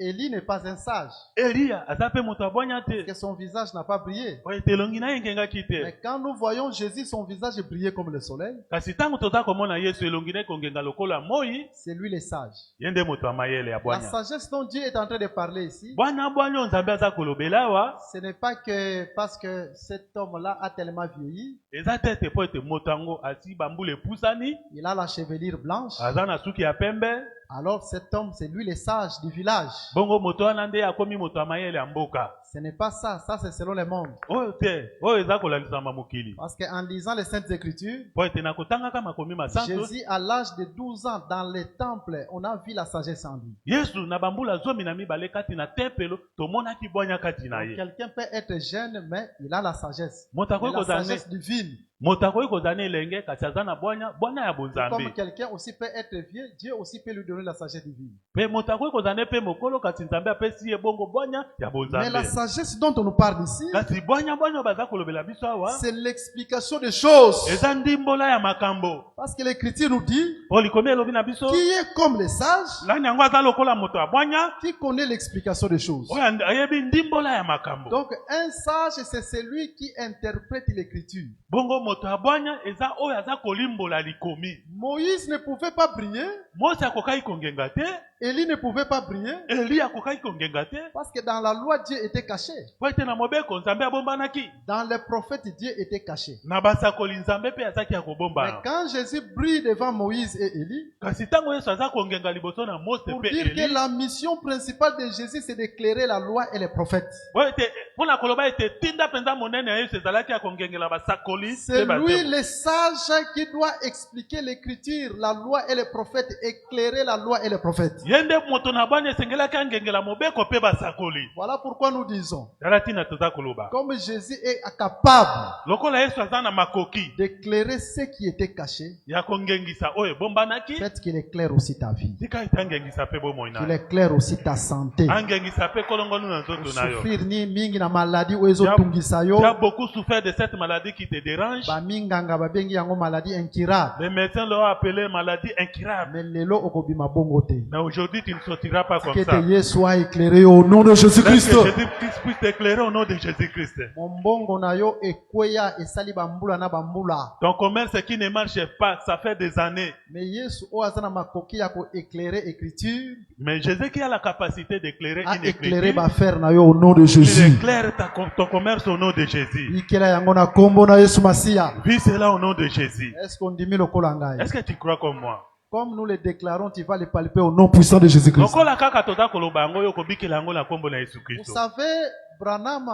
S1: Élie n'est pas un sage.
S2: Elia aza pe moto abwanya
S1: Parce
S2: te.
S1: que son visage n'a pas brillé.
S2: Po ete elongi na ye engengaki te.
S1: Mais quand nous voyons Jésus, son visage brillait comme le soleil.
S2: Kasi ntango toza komona Yesu elongi na ye kongenga lokola moi,
S1: C'est lui le sage.
S2: ye nde moto ya mayele
S1: La
S2: abwanya.
S1: sagesse dont Dieu est en train de parler ici,
S2: Bwana abwanya nzambe aza kolobela awa,
S1: ce n'est pas que parce que cet homme-là a tellement vieilli,
S2: eza te ete po ete moto yango asi bambula epusani,
S1: il a la chevelure blanche.
S2: aza na suki ya pembe,
S1: Alors cet homme, c'est lui le sage du village.
S2: bongo moto wana nde akomi moto ya mayele ya mboka.
S1: Ce n'est pas ça. Ça, c'est selon le monde.
S2: Oyo te, oyo eza kolandisama mokili.
S1: Parce qu'en lisant les Saintes Écritures,
S2: Po ete na kotangaka makomi masanto,
S1: Jésus, à l'âge de 12 ans, dans le temple, on a vu la sagesse en lui.
S2: Yesu na bambula zomi na mibale kati na tempelo, tomonaki bwanya kati na
S1: Donc,
S2: ye.
S1: quelqu'un peut être jeune, mais il a la sagesse.
S2: Moto
S1: Mais
S2: akoki
S1: la
S2: kozala
S1: sagesse divine.
S2: moto akoki kozala elenge kasi aza na bwanya ya
S1: Comme
S2: bonzambe.
S1: quelqu'un aussi peut être vieux, Dieu aussi peut lui donner la sagesse divine.
S2: Pe moto akoki kozala pe mokolo kasi nzambe apesi ye bongo bwanya ya
S1: Mais la
S2: bonzambe.
S1: sagesse dont on nous parle ici,
S2: Kasi bwanya baza kolobela biso awa,
S1: c'est l'explication des choses.
S2: eza ndimbola ya makambo.
S1: Parce que l'Écriture nous dit,
S2: Po likomi elobi na biso,
S1: qui est comme les sages,
S2: nani yango aza lokola moto ya bwanya,
S1: qui connaît l'explication des choses.
S2: oyo ayebi ndimbola ya makambo.
S1: Donc, un sage, c'est celui qui interprète l'Écriture.
S2: Bongo moto ya bwanya eza oyo aza kolimbola likomi.
S1: Moïse ne pouvait pas briller,
S2: Mose akokaki kongenga te,
S1: Élie ne pouvait pas briller,
S2: Eli akokaki kongenga te,
S1: parce que dans la loi, Dieu était caché.
S2: po ete na mobeko nzambe abombanaki.
S1: Dans les prophètes, Dieu était caché.
S2: Na basakoli nzambe mpe azaki ya
S1: Mais
S2: kobomba.
S1: quand Jésus brille devant Moïse et Élie,
S2: Kasi ntango Yesu aza kongenga liboso na Mose
S1: pour
S2: mpe
S1: dire que
S2: Eli,
S1: la mission principale de Jésus, c'est d'éclairer la loi et les prophètes.
S2: po ete mpona koloba ete tinda mpenza monene ya Yesu ezalaki ya kongengela basakoli
S1: C'est
S2: mpe
S1: lui
S2: bazemo.
S1: le sage qui doit expliquer l'écriture, la loi et les prophètes, éclairer la loi et les prophètes.
S2: Ye nde moto na bwanya esengelaki angengela mobeko mpe basakoli.
S1: Voilà pourquoi nous disons,
S2: Tala ntina toza koloba.
S1: comme Jésus est capable
S2: Lokola Yesu aza na makoki
S1: d'éclairer ce qui était caché,
S2: ya kongengisa oyo ebombanaki,
S1: faites qu'il éclaire aussi ta vie,
S2: tika ete angengisa mpe bomoi
S1: qu'il
S2: na yo.
S1: éclaire aussi ta santé.
S2: Angengisa mpe kolongonu na nzoto na yo.
S1: Souffrir ni mingi na maladie ou ezotungisa yo,
S2: Tu as beaucoup souffert de cette maladie qui te dérange.
S1: ba minganga babengi yango maladie incurable.
S2: Les médecins l'ont appelé maladie incurable.
S1: Mais lelo okobima bongo te.
S2: Mais aujourd'hui, tu ne sortiras pas comme
S1: Que
S2: ça.
S1: Dieu soit éclairé au nom de Jésus-Christ.
S2: Que Jésus-Christ puisse t'éclairer au nom de Jésus-Christ.
S1: Mombongo na yo ekweya esali bambula na bambula.
S2: Ton commerce qui ne marche pas, ça fait des années.
S1: Mais Yesu o azana makoki ya ko éclairer écriture,
S2: Mais Jésus qui a la capacité d'éclairer
S1: a
S2: une
S1: éclairer
S2: écriture,
S1: ba faire na yo au nom de
S2: il
S1: Jésus.
S2: éclaire ton commerce au nom de Jésus.
S1: Ikela yango na kombo na Yesu Masia.
S2: Vis cela au nom de Jésus.
S1: Est-ce qu'on dit lokola ngai?
S2: Est-ce que tu crois comme moi?
S1: Comme nous le déclarons, tu vas le palper au nom puissant de Jésus-Christ.
S2: Lokola kaka toza koloba yango yo kobikela yango na kombo na Yesu
S1: Vous
S2: Kristo.
S1: savez, Branham,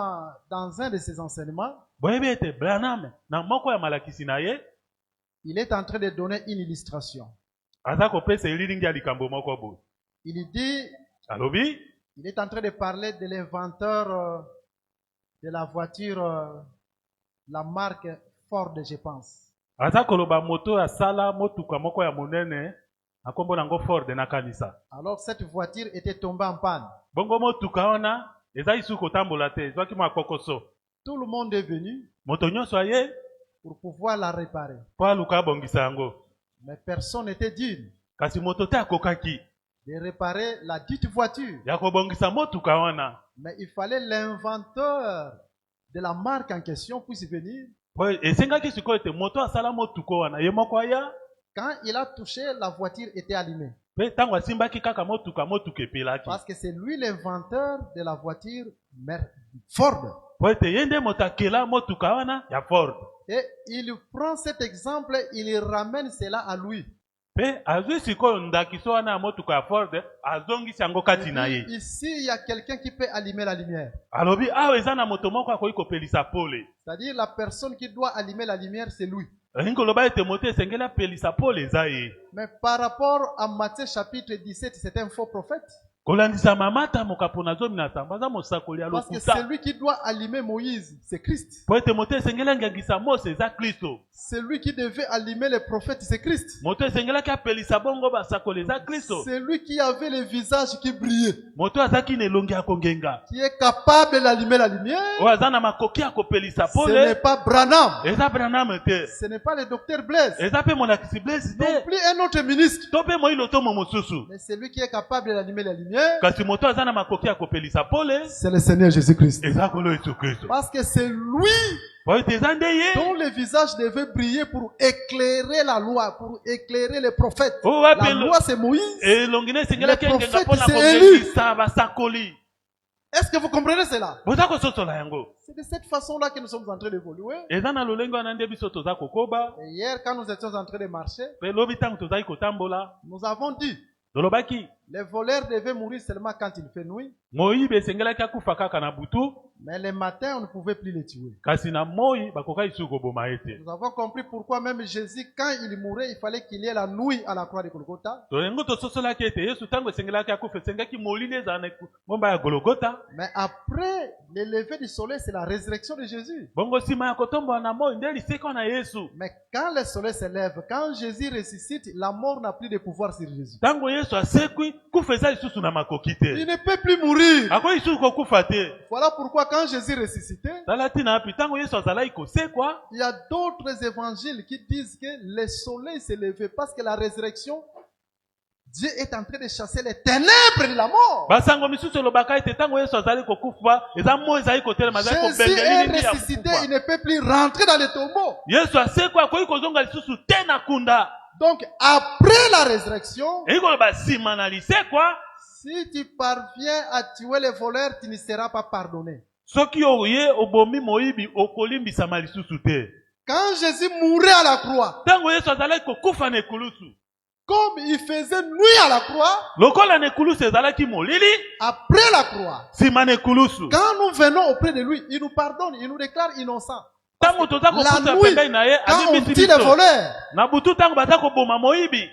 S1: dans un de ses enseignements,
S2: Boyebi ete Branham na moko ya malakisi na ye
S1: il est en train de donner une illustration.
S2: aza kopesa elilingi ya likambo moko boye.
S1: Il dit,
S2: Alobi,
S1: il est en train de parler de l'inventeur de la voiture, la marque Ford, je pense.
S2: aza koloba moto asala motuka moko ya monene akombo nango Ford na kanisa.
S1: Alors cette voiture était tombée en panne.
S2: Bongo motuka wana eza isu kotambola te, ezwaki mwa kokoso.
S1: Tout le monde est venu
S2: Moto nyonso aye
S1: pour pouvoir la réparer.
S2: po aluka abongisa yango.
S1: Mais personne n'était digne
S2: Kasi moto te akokaki
S1: de réparer la dite voiture.
S2: ya kobongisa motuka wana.
S1: Mais il fallait l'inventeur de la marque en question puisse venir.
S2: Po esengaki sikoyo ete moto asala motuka wana ye moko aya,
S1: Quand il a touché, la voiture était allumée.
S2: pe ntango asimbaki kaka motuka epelaki.
S1: Parce que c'est lui l'inventeur de la voiture Ford.
S2: Po ete ye nde moto akela motuka wana ya Ford.
S1: Et il prend cet exemple, il ramène cela à lui.
S2: Pe azwi sikoyo ndakiso wana ya motuka ya Ford azongisi yango kati na ye.
S1: Ici, il y a quelqu'un qui peut allumer la lumière.
S2: Alobi awa eza na moto moko akoki kopelisa pole.
S1: C'est-à-dire la personne qui doit allumer la lumière, c'est lui.
S2: Elingi koloba ete moto esengeli apelisa pole eza ye.
S1: Mais par rapport à Matthieu chapitre 17, c'est un faux prophète.
S2: Kolandisa mamata mokapo na zomi na samba aza mosakoli ya
S1: Parce que
S2: lokuta.
S1: celui qui doit allumer Moïse, c'est Christ.
S2: Po ete moto esengeli angangisa Mose eza Kristo.
S1: Celui qui devait allumer les prophètes, c'est Christ.
S2: Moto esengelaki apelisa bongo basakoli eza Kristo.
S1: Celui qui avait le visage qui brillait,
S2: Moto azaki na elongi ya kongenga.
S1: qui est capable d'allumer la lumière,
S2: Oyo aza na makoki ya kopelisa
S1: ce n'est
S2: pole.
S1: pas Branham.
S2: Eza Branham te.
S1: Ce n'est pas le docteur Blaise.
S2: Eza pe monakisi Blaise
S1: Non
S2: te.
S1: plus un autre ministre.
S2: To pe moilo to mo mosusu.
S1: Mais celui qui est capable d'allumer la lumière, lumière,
S2: kasi moto aza na makoki ya kopelisa pole,
S1: c'est le Seigneur Jésus-Christ.
S2: eza Nkolo Yesu Kristo.
S1: Parce que c'est lui
S2: Po ete eza nde ye
S1: dont le visage devait briller pour éclairer la loi, pour éclairer les prophètes.
S2: Oh,
S1: La
S2: appelle-
S1: loi, c'est Moïse.
S2: elongi na esengelaki
S1: Le
S2: engenga
S1: prophète,
S2: mpona
S1: c'est
S2: kobengisa basakoli.
S1: Est-ce que vous comprenez cela?
S2: Boza kososola yango.
S1: C'est de cette façon-là que nous sommes en train d'évoluer.
S2: Eza na lolenge wana nde biso toza kokoba,
S1: Et hier, quand nous étions en train de marcher,
S2: mpe lobi ntango tozali kotambola,
S1: nous avons dit,
S2: tolobaki
S1: les voleurs devaient mourir seulement quand il fait nuit,
S2: moyibi esengelaki akufa kaka na butu,
S1: mais le matin, on ne pouvait plus les tuer.
S2: kasi na moi bakokaki su koboma ete.
S1: Nous avons compris pourquoi même Jésus, quand il mourait, il fallait qu'il y ait la nuit à la croix de Golgotha.
S2: Tolengo tososolaki ete Yesu ntango esengelaki akufa esengaki molili ezala na ngomba ya Golgota.
S1: Mais après le lever du soleil, c'est la résurrection de Jésus.
S2: Bongo nsima ya kotombola na moi nde liseka na Yesu.
S1: Mais quand le soleil se lève, quand Jésus ressuscite, la mort n'a plus de pouvoir sur Jésus.
S2: Ntango Yesu asekwi, kufa eza lisusu na makoki
S1: Il
S2: te.
S1: ne peut plus mourir.
S2: Akoki lisusu kokufa te.
S1: Voilà pourquoi quand Jésus ressuscitait,
S2: Tala tina api ntango Yesu azalaki kosekwa,
S1: il y a d'autres évangiles qui disent que le soleil s'est levé parce que la résurrection, Dieu est en train de chasser les ténèbres de la mort.
S2: basango misusu elobaka ete ntango Yesu azali kokufa, eza moi ezali kotelema azali
S1: Jésus
S2: kobengeli
S1: est
S2: nini ya
S1: ressuscité, il
S2: kokufa.
S1: ne peut plus rentrer dans les tombeaux.
S2: Yesu asekwa akoki kozonga lisusu te na kunda.
S1: Donc, après la résurrection,
S2: Eyiki koloba nsima na lisekwa,
S1: si tu parviens à tuer les voleurs, tu ne seras pas pardonné.
S2: soki oye obomi moyibi okolimbisama lisusu te.
S1: Quand Jésus mourait à la croix,
S2: Ntango Yesu azalaki kokufa na ekulusu,
S1: comme il faisait nuit à la croix,
S2: lokola na ekulusu ezalaki molili,
S1: après la croix,
S2: nsima na ekulusu,
S1: quand nous venons auprès de lui, il nous pardonne, il nous déclare innocents.
S2: ntango toza kokuta
S1: La nuit,
S2: pembeni na ye,
S1: quand on
S2: alimbisi
S1: tue les
S2: biso.
S1: voleurs,
S2: Na butu ntango baza koboma moyibi,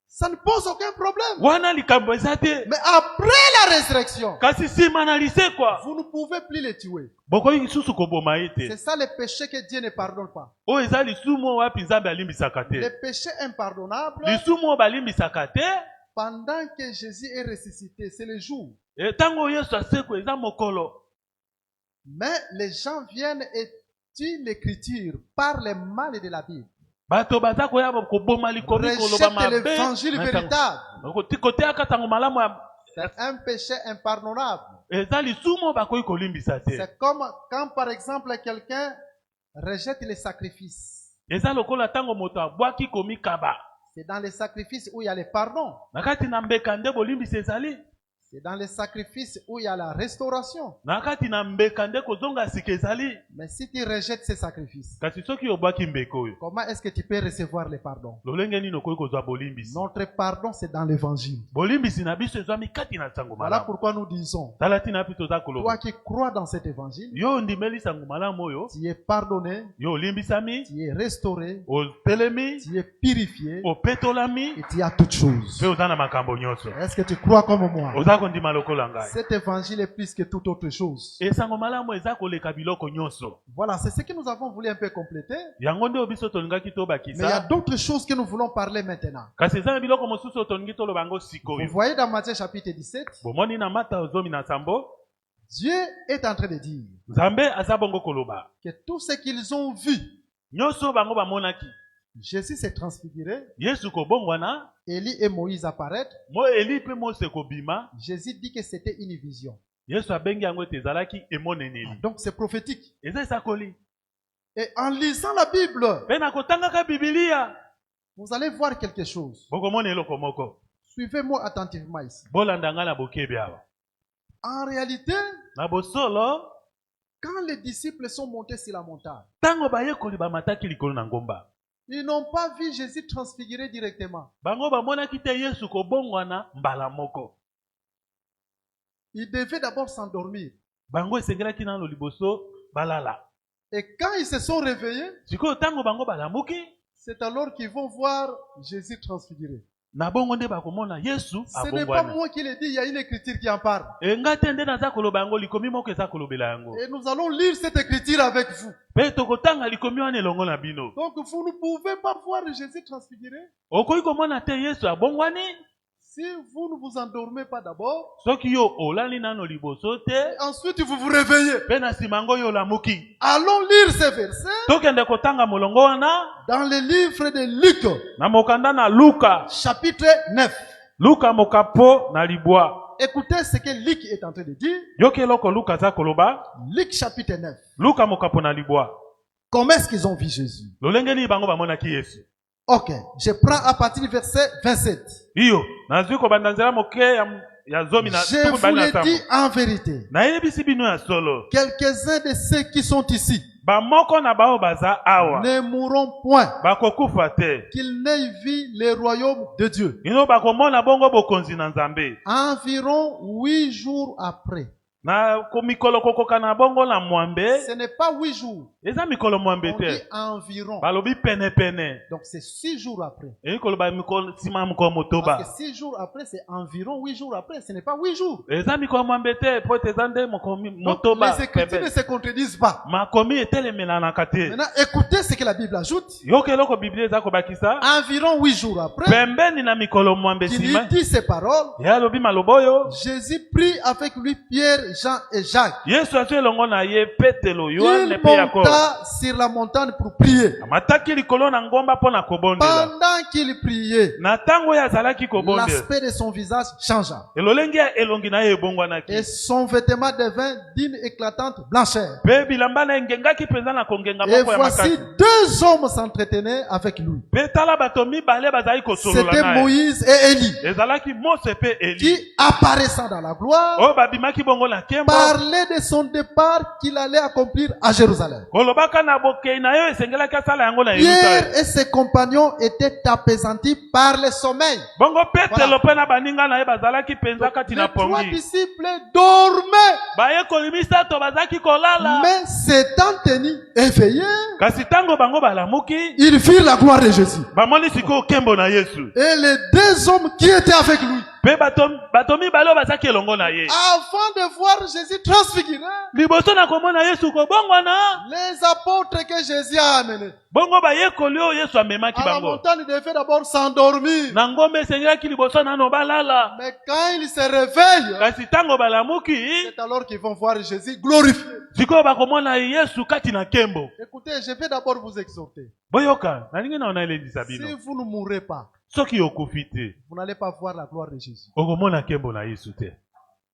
S1: ça ne pose aucun problème.
S2: wana likambo eza te.
S1: Mais après la résurrection,
S2: Kasi nsima na lisekwa,
S1: vous ne pouvez plus les tuer.
S2: bokoki lisusu koboma ye te.
S1: C'est ça le péché que Dieu ne pardonne pas.
S2: Oyo eza lisumu oyo wapi Nzambe alimbisaka te.
S1: Le péché impardonnable,
S2: Lisumu oyo balimbisaka te,
S1: pendant que Jésus est ressuscité, c'est le jour.
S2: ntango Yesu asekwa eza mokolo.
S1: Mais les gens viennent et tuent l'écriture par les mal de la Bible.
S2: Bato baza koya koboma likomi koloba
S1: Rejette
S2: mabe.
S1: l'évangile véritable.
S2: Koteaka tango malamu ya
S1: C'est un péché impardonnable.
S2: eza lisumu oyo bakoki kolimbisa te.
S1: C'est comme quand, par exemple, quelqu'un rejette les sacrifices.
S2: Eza lokola ntango moto abwaki komikaba.
S1: C'est dans les sacrifices où il y a le pardon.
S2: Na kati na mbeka nde bolimbisa ezali.
S1: C'est dans les sacrifices où il y a la restauration.
S2: Na kati na mbeka nde kozonga sika ezali.
S1: Mais si tu rejettes ces sacrifices,
S2: Kasi soki obwaki mbeka oyo,
S1: comment est-ce que tu peux recevoir le pardon?
S2: lolenge nini okoki kozwa bolimbisi?
S1: Notre pardon, c'est dans l'évangile.
S2: Bolimbisi na biso ezwami kati na sango
S1: Voilà
S2: malamu.
S1: pourquoi nous disons,
S2: Tala tina api toza
S1: toi
S2: koloba.
S1: qui crois dans cet évangile,
S2: Yo ndimeli sango malamu oyo,
S1: tu es pardonné,
S2: yo olimbisami,
S1: tu es restauré,
S2: otelemi,
S1: tu es purifié
S2: opetolami,
S1: et tu as toutes choses.
S2: mpe oza na makambo nyonso.
S1: Est-ce que tu crois comme moi?
S2: Oza kondima lokola ngai.
S1: Cet évangile est plus que toute autre chose.
S2: Esango malamu eza koleka biloko nyonso.
S1: Voilà, c'est ce que nous avons voulu un peu compléter.
S2: Yango nde biso tolingaki
S1: Mais il y a
S2: tobakisa.
S1: d'autres choses que nous voulons parler maintenant.
S2: Kasi eza na biloko mosusu tolingi toloba yango
S1: Vous
S2: sikoyo.
S1: voyez dans Matthieu chapitre 17,
S2: Bomoni na Mata ozomi na sambo,
S1: Dieu est en train de dire
S2: Nzambe aza bongo koloba.
S1: que tout ce qu'ils ont vu,
S2: Nyonso bango bamonaki.
S1: Jésus s'est transfiguré,
S2: Yesu kobongwana,
S1: Élie et Moïse apparaître.
S2: mo Eli pe Mose kobima.
S1: Jésus dit que c'était une vision.
S2: Yesu abengi yango ete ezalaki emoneneli.
S1: Donc c'est prophétique.
S2: Eza esakoli.
S1: Et en lisant la Bible,
S2: Pe na kotangaka Biblia,
S1: vous allez voir quelque chose.
S2: bokomona eloko moko.
S1: Suivez-moi attentivement ici.
S2: Bolanda nga na bokebi awa.
S1: En réalité,
S2: Na bosolo,
S1: quand les disciples sont montés sur la montagne,
S2: tango bayekoli bamataki likolo na ngomba.
S1: ils n'ont pas vu Jésus transfiguré directement.
S2: Bango bamonaki te Yesu kobongwana mbala moko.
S1: Ils devaient d'abord s'endormir.
S2: Bango esengelaki nano liboso balala.
S1: Et quand ils se sont réveillés,
S2: Sikoyo tango bango balamuki,
S1: c'est alors qu'ils vont voir Jésus transfiguré.
S2: na bongo nde bakomona Yesu
S1: Ce n'est pas
S2: abongwana.
S1: moi qui le dis, il y a une écriture qui en parle.
S2: Nga te nde naza koloba yango likomi moko eza kolobela yango.
S1: Et nous allons lire cette écriture avec vous.
S2: Pe tokotanga likomi wana elongo na bino.
S1: Donc vous ne pouvez pas voir Jésus transfiguré
S2: Okoki komona te Yesu abongwani,
S1: si vous ne vous endormez pas d'abord.
S2: soki yo olali nano liboso te,
S1: Et ensuite vous vous réveillez.
S2: pe na nsima ngo yo olamuki.
S1: Allons lire ces versets
S2: Tokende kotanga molongo wana
S1: dans le livre de Luc,
S2: na mokanda na Luka.
S1: chapitre 9.
S2: Luka mokapo na libwa.
S1: écoutez ce que Luc est en train de dire.
S2: Yoki eloko Luka aza koloba.
S1: Luc chapitre 9.
S2: Luka mokapo na libwa.
S1: Comment est-ce qu'ils ont vu Jésus?
S2: Lolenge ni bango bamonaki Yesu.
S1: Ok, je prends à partir du verset 27.
S2: Iyo, nazwi kobanda nzela moke ya zomi na
S1: Je vous le dis en vérité.
S2: Nayebisi bino ya solo.
S1: Quelques-uns de ceux qui sont ici
S2: Bamoko na bao baza awa.
S1: ne mourront point
S2: Bakokufa te.
S1: qu'ils n'aient vu le royaume de Dieu.
S2: Ino bakomona bongo bokonzi na Nzambe.
S1: Environ 8 jours après.
S2: Na komikolo kokoka na bongo na mwambe.
S1: Ce n'est pas 8 jours.
S2: Eza mikolo mwambe
S1: On dit
S2: te.
S1: environ.
S2: Balobi pene pene.
S1: Donc c'est 6 jours après.
S2: Ekolo ba mikolo sima mko motoba.
S1: Parce que 6 jours après, c'est environ 8 jours après. Ce n'est pas 8 jours.
S2: Eza mikolo mwambe te po tezande moko
S1: Donc
S2: motoba.
S1: les Écritures ne se contredisent pas.
S2: Makomi etelemela na kate.
S1: Maintenant, écoutez ce que la Bible ajoute.
S2: Yokeloko Biblia eza kobakisa.
S1: Environ 8 jours après,
S2: Pembeni na mikolo mwambe
S1: qu'il
S2: sima.
S1: dit ces paroles,
S2: Ya lobi maloboyo.
S1: Jésus prit avec lui Pierre, Jean et Jacques.
S2: Yesu azo elongo na ye Petelo Yohane
S1: Il
S2: pe Yakobo.
S1: monta sur la montagne pour prier.
S2: Amataki likolo na ngomba pona kobondela.
S1: Pendant qu'il priait,
S2: Na tango ya zalaki kobondela.
S1: l'aspect de son visage changea.
S2: Elolenge ya elongi na ye ebongwanaki.
S1: Et son vêtement devint d'une éclatante blancheur.
S2: Pe bilamba na engengaki penza na kongenga
S1: Et
S2: moko ya
S1: voici
S2: makasi.
S1: 2 hommes s'entretenaient avec lui.
S2: Pe tala bato mibale bazali kosolola
S1: C'était
S2: na ye.
S1: Moïse et Élie,
S2: Ezalaki Mose pe Eli.
S1: qui apparaissant dans la gloire,
S2: O babimaki bongo na kembo.
S1: parlait de son départ qu'il allait accomplir à Jérusalem.
S2: Kolobaka na bokei na yo esengelaki asala yango na
S1: Pierre
S2: Yerusalem.
S1: et ses compagnons étaient apaisantis par le sommeil.
S2: Bongo Petelo pe na baninga na ye bazalaki penza kati na
S1: Les 3
S2: pongi.
S1: disciples dormaient,
S2: Bayekoli misato bazalaki kolala.
S1: mais s'étant tenus éveillés,
S2: Kasi tango bango balamuki.
S1: ils virent la gloire de Jésus.
S2: Bamoni sikoyo kembo na Yesu.
S1: Et les 2 hommes qui étaient avec lui,
S2: Pe bato mibale oyo bazalaki elongo na ye.
S1: avant de voir Jésus transfiguré,
S2: Liboso na komona Yesu kobongwana.
S1: les apôtres que Jésus a amenés
S2: Bongo bayekoli oyo Yesu amemaki
S1: à la
S2: bango.
S1: montagne devaient d'abord s'endormir.
S2: Na ngombe esengelaki liboso nano balala.
S1: Mais quand ils se réveillent,
S2: Kasi tango balamuki.
S1: c'est alors qu'ils vont voir Jésus glorifié.
S2: Sikoyo bakomona Yesu kati na kembo.
S1: Écoutez, je vais d'abord vous exhorter.
S2: Boyoka, nalingi na onalendisa
S1: Si
S2: bino.
S1: vous ne mourrez pas,
S2: Soki okufi te,
S1: vous n'allez pas voir la gloire de Jésus.
S2: okomona kembo na Yesu te.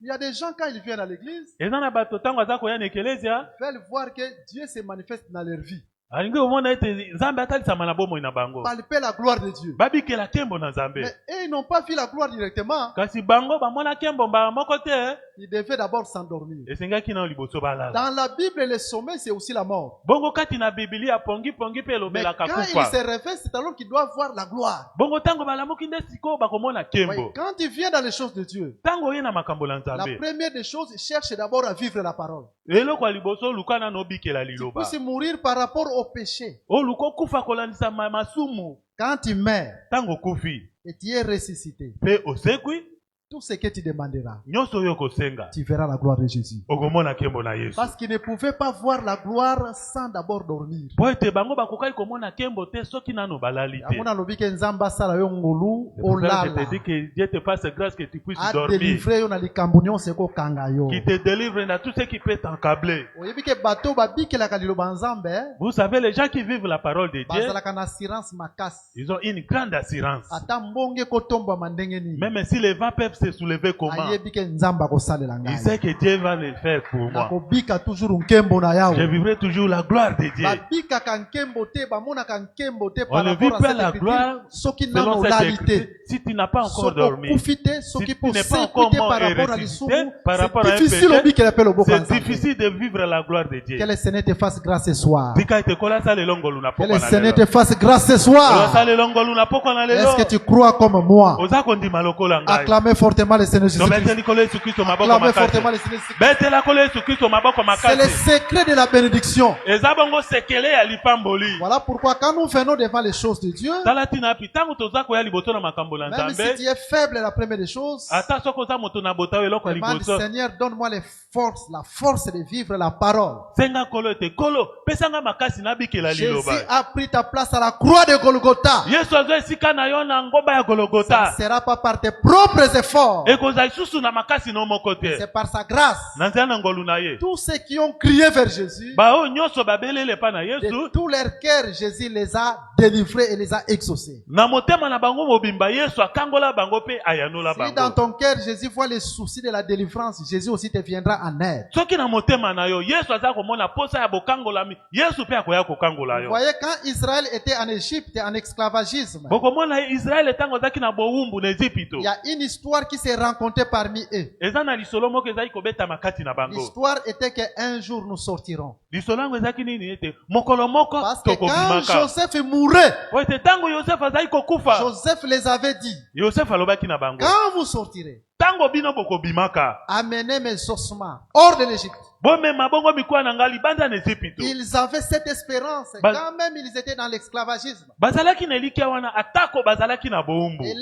S1: Il y a des gens, quand ils viennent à l'église,
S2: Eza na bato tango aza koya na ekelezia,
S1: veulent voir que Dieu se manifeste dans leur vie.
S2: alingi komona ete Nzambe atalisama na bomoi na bango.
S1: Palper la gloire de Dieu.
S2: Babikela kembo na Nzambe.
S1: Mais eux, ils n'ont pas vu la gloire directement.
S2: Kasi bango bamona kembo mbala moko te,
S1: Ils devaient d'abord s'endormir.
S2: esengaki na liboso balala.
S1: Dans la Bible, le sommeil, c'est aussi la mort.
S2: Bongo kati na Biblia pongi pe
S1: Mais
S2: elobelaka
S1: quand ils
S2: kufa.
S1: se réveillent, c'est alors qu'ils doivent voir la gloire.
S2: Bongo tango balamuki nde sikoyo bakomona
S1: Oui,
S2: kembo.
S1: quand ils viennent dans les choses de Dieu,
S2: Tango oye na makambo na
S1: la
S2: Nzambe.
S1: première des choses, ils cherchent d'abord à vivre la parole.
S2: Eloko ya liboso luka nano obikela
S1: Tu
S2: liloba.
S1: puisses mourir par rapport au péché.
S2: Oluka okufa kolandisa masumu.
S1: Quand tu meurs
S2: Tango okufi
S1: et tu es ressuscité,
S2: pe osekwi,
S1: tout ce que tu demanderas,
S2: nyonso oyo okosenga
S1: tu verras la gloire de Jésus.
S2: okomona kembo na Yesu.
S1: Parce qu'ils ne pouvaient pas voir la gloire sans d'abord dormir.
S2: Po ete bango bakokaki komona kembo te soki nano balali te.
S1: Amona lobi ke nzamba sala yo ngolu
S2: C'est pour ça que
S1: olala.
S2: je te dis que Dieu te fasse grâce que tu puisses
S1: A
S2: dormir.
S1: délivrer yo na likambo nyonso ko kanga yo.
S2: Qui te délivre dans tout ce qui peut t'encabler.
S1: Oyebi ke bato babikelaka liloba nzambe,
S2: Vous savez, les gens qui vivent la parole de Dieu,
S1: bazalaka na assurance makasi.
S2: ils ont une grande assurance.
S1: Ata mbonge kotomba mandenge nini.
S2: Même si les vents peuvent se soulever comment,
S1: Ayebi ke nzamba kosalela
S2: il
S1: ngai.
S2: sait que Dieu va le faire pour moi.
S1: Nakobika toujours nkembo na
S2: Je
S1: yawe.
S2: vivrai toujours la gloire de Dieu.
S1: Babikaka nkembo te, bamonaka nkembo te
S2: On
S1: par
S2: ne vit
S1: rapport à
S2: pas
S1: cette
S2: la
S1: écriture.
S2: gloire
S1: Soki nano
S2: selon cette
S1: olalité.
S2: écriture. Si tu n'as pas encore
S1: Soko
S2: dormi,
S1: kufite, soki
S2: si tu n'es pas
S1: posekute
S2: encore mort
S1: par
S2: et
S1: rapport à
S2: ressuscité,
S1: l'isumu,
S2: par rapport à un
S1: c'est difficile
S2: péché,
S1: obikela pe loboko
S2: c'est
S1: nzambe.
S2: difficile de vivre la gloire de Dieu.
S1: Que le Seigneur te fasse grâce ce soir.
S2: Tika ete kola sa lelongo luna
S1: Que
S2: poko
S1: le
S2: na
S1: Seigneur te
S2: lelo.
S1: fasse grâce ce
S2: Kola sa
S1: soir.
S2: lelongo luna poko na lelo.
S1: Est-ce que tu crois comme moi?
S2: Oza kondima lokola ngai.
S1: Acclamez fortement le Seigneur
S2: No bete
S1: Jésus-Christ.
S2: likolo Yesu Kristo maboko
S1: Acclamez
S2: makasi.
S1: fortement le Seigneur Jésus-Christ.
S2: Bete lakolo Yesu Kristo maboko
S1: C'est le
S2: makasi.
S1: secret de la bénédiction.
S2: Eza bongo sekele ya lipamboli.
S1: Voilà pourquoi quand nous venons devant les choses de Dieu,
S2: Tala tina pi tango toza koya liboso na makambo na
S1: même si
S2: Nzambe.
S1: tu es faible, la première des choses,
S2: Ata soko za moto na bota eloko ya
S1: demande
S2: liboso.
S1: Seigneur, donne-moi les forces, la force de vivre la parole.
S2: Senga kolo ete kolo pesanga makasi na bikela
S1: Jésus
S2: liloba.
S1: a pris ta place à la croix de Golgotha.
S2: Yesu azo esika na yo na ngomba ya
S1: Ça
S2: Golgotha.
S1: ne sera pas par tes propres efforts fort.
S2: ekozala lisusu na makasi no moko te.
S1: C'est par sa grâce.
S2: Na nzela na ngolu na ye.
S1: Tous ceux qui ont crié vers Jésus,
S2: Bao nyonso babelele pa na
S1: de
S2: Yesu.
S1: tout leur cœur, Jésus les a délivrés et les a exaucés.
S2: Na motema na bango mobimba Yesu akangola bango pe ayanola
S1: Si dans
S2: bango.
S1: ton cœur, Jésus voit les soucis de la délivrance, Jésus aussi te viendra en aide.
S2: Soki na motema na yo Yesu aza komona posa ya bokangolami Yesu pe akoya kokangola
S1: Vous
S2: yo.
S1: voyez, quand Israël était en Égypte, en esclavagisme,
S2: Bokomona Israël tango zaki na bowumbu na Ezipito.
S1: il y a une histoire qui s'est rencontrée parmi eux.
S2: Eza na lisolo moko ezaki kobeta makati na bango.
S1: L'histoire était qu'un jour nous sortirons.
S2: Lisolo yango ezaki nini ete mokolo moko
S1: Parce que quand
S2: tokobimaka.
S1: Joseph mourait,
S2: Oete tango Yosef azaki kokufa.
S1: Joseph les avait dit,
S2: Yosef alobaki na bango.
S1: quand vous sortirez,
S2: Tango bino bokobimaka.
S1: amenez mes ossements hors de l'Égypte.
S2: Bomema bongo mikuwa na ngali banda na Ezipito.
S1: Ils avaient cette espérance, quand même ils étaient dans l'esclavagisme.
S2: Bazalaki na elikia wana atako bazalaki na bowumbu.
S1: Et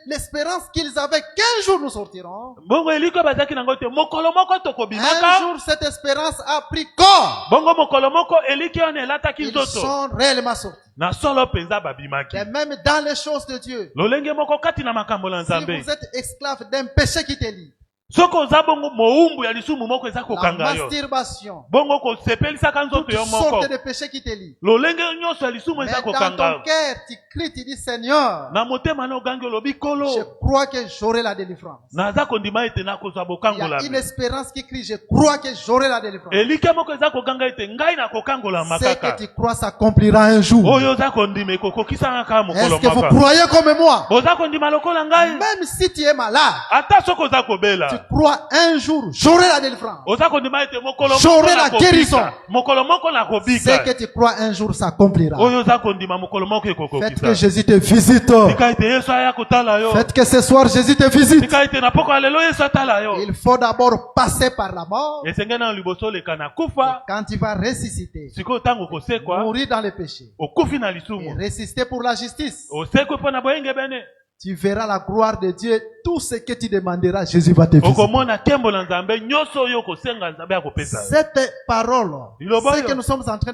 S1: l'espérance qu'ils avaient qu'un jour nous sortirons.
S2: Bongo eliko bazalaki na ngote mokolo moko
S1: Un
S2: tokobimaka.
S1: jour cette espérance a pris corps.
S2: Bongo mokolo moko elikia wana elataki
S1: Ils
S2: nzoto.
S1: sont réellement sortis.
S2: Na solo penza babimaki.
S1: Et même dans les choses de Dieu,
S2: Lolenge moko kati na makambo na
S1: si
S2: Nzambe.
S1: vous êtes esclave d'un péché qui te lie,
S2: Soko oza bongo moumbu ya lisumu moko eza
S1: la
S2: kokanga yo.
S1: masturbation,
S2: Bongo kosepelisaka nzoto
S1: toutes
S2: yo moko.
S1: sortes de péchés qui te lient.
S2: Lolenge nyonso ya lisumu
S1: Mais
S2: eza
S1: dans
S2: kokanga
S1: ton
S2: yo.
S1: cœur, tu cries, tu dis Seigneur,
S2: Na motema na ogangi olobi
S1: je
S2: kolo.
S1: crois que j'aurai la délivrance.
S2: Naza kondima ete nakozwa
S1: Il y
S2: bokangola.
S1: a une espérance qui crie, je crois que j'aurai la délivrance.
S2: Elike moko eza kokanga ete ngai na kokangola
S1: Ce
S2: makaka.
S1: que tu crois s'accomplira un jour.
S2: Oyo oza kondima ekokokisanga kaka mokolo
S1: Est-ce que vous
S2: moko.
S1: croyez comme moi?
S2: Oza kondima lokola ngai.
S1: Même si tu es malade,
S2: Ata soko oza
S1: tu
S2: kobela.
S1: crois un jour, j'aurai la délivrance.
S2: Oza kondima ete mokolo moko
S1: J'aurai
S2: na
S1: la guérison.
S2: kobika. Mokolo moko na
S1: Ce
S2: kobika.
S1: que tu crois un jour s'accomplira.
S2: Oyo oza kondima mokolo moko
S1: Faites que
S2: ekokokisa.
S1: Jésus te visite.
S2: Tika ete Yesu aya kotala yo.
S1: Faites que ce soir Jésus te visite.
S2: Tika ete na poko alelo Yesu atala yo.
S1: Il faut d'abord passer par la mort.
S2: Esenge na liboso leka na
S1: Et
S2: kufa.
S1: quand tu vas ressusciter,
S2: Siko tango kosekwa.
S1: mourir dans le péché
S2: Okufi na
S1: et
S2: lisumu.
S1: ressusciter pour la justice,
S2: Osekwe pona boyenge bene.
S1: tu verras la gloire de Dieu. Tout ce que tu demanderas, Jésus va te visiter.
S2: Okomona kembo na Nzambe nyonso oyo kosenga Nzambe akopesa.
S1: Cette parole,
S2: Iloba
S1: ce
S2: yo.
S1: que nous sommes en train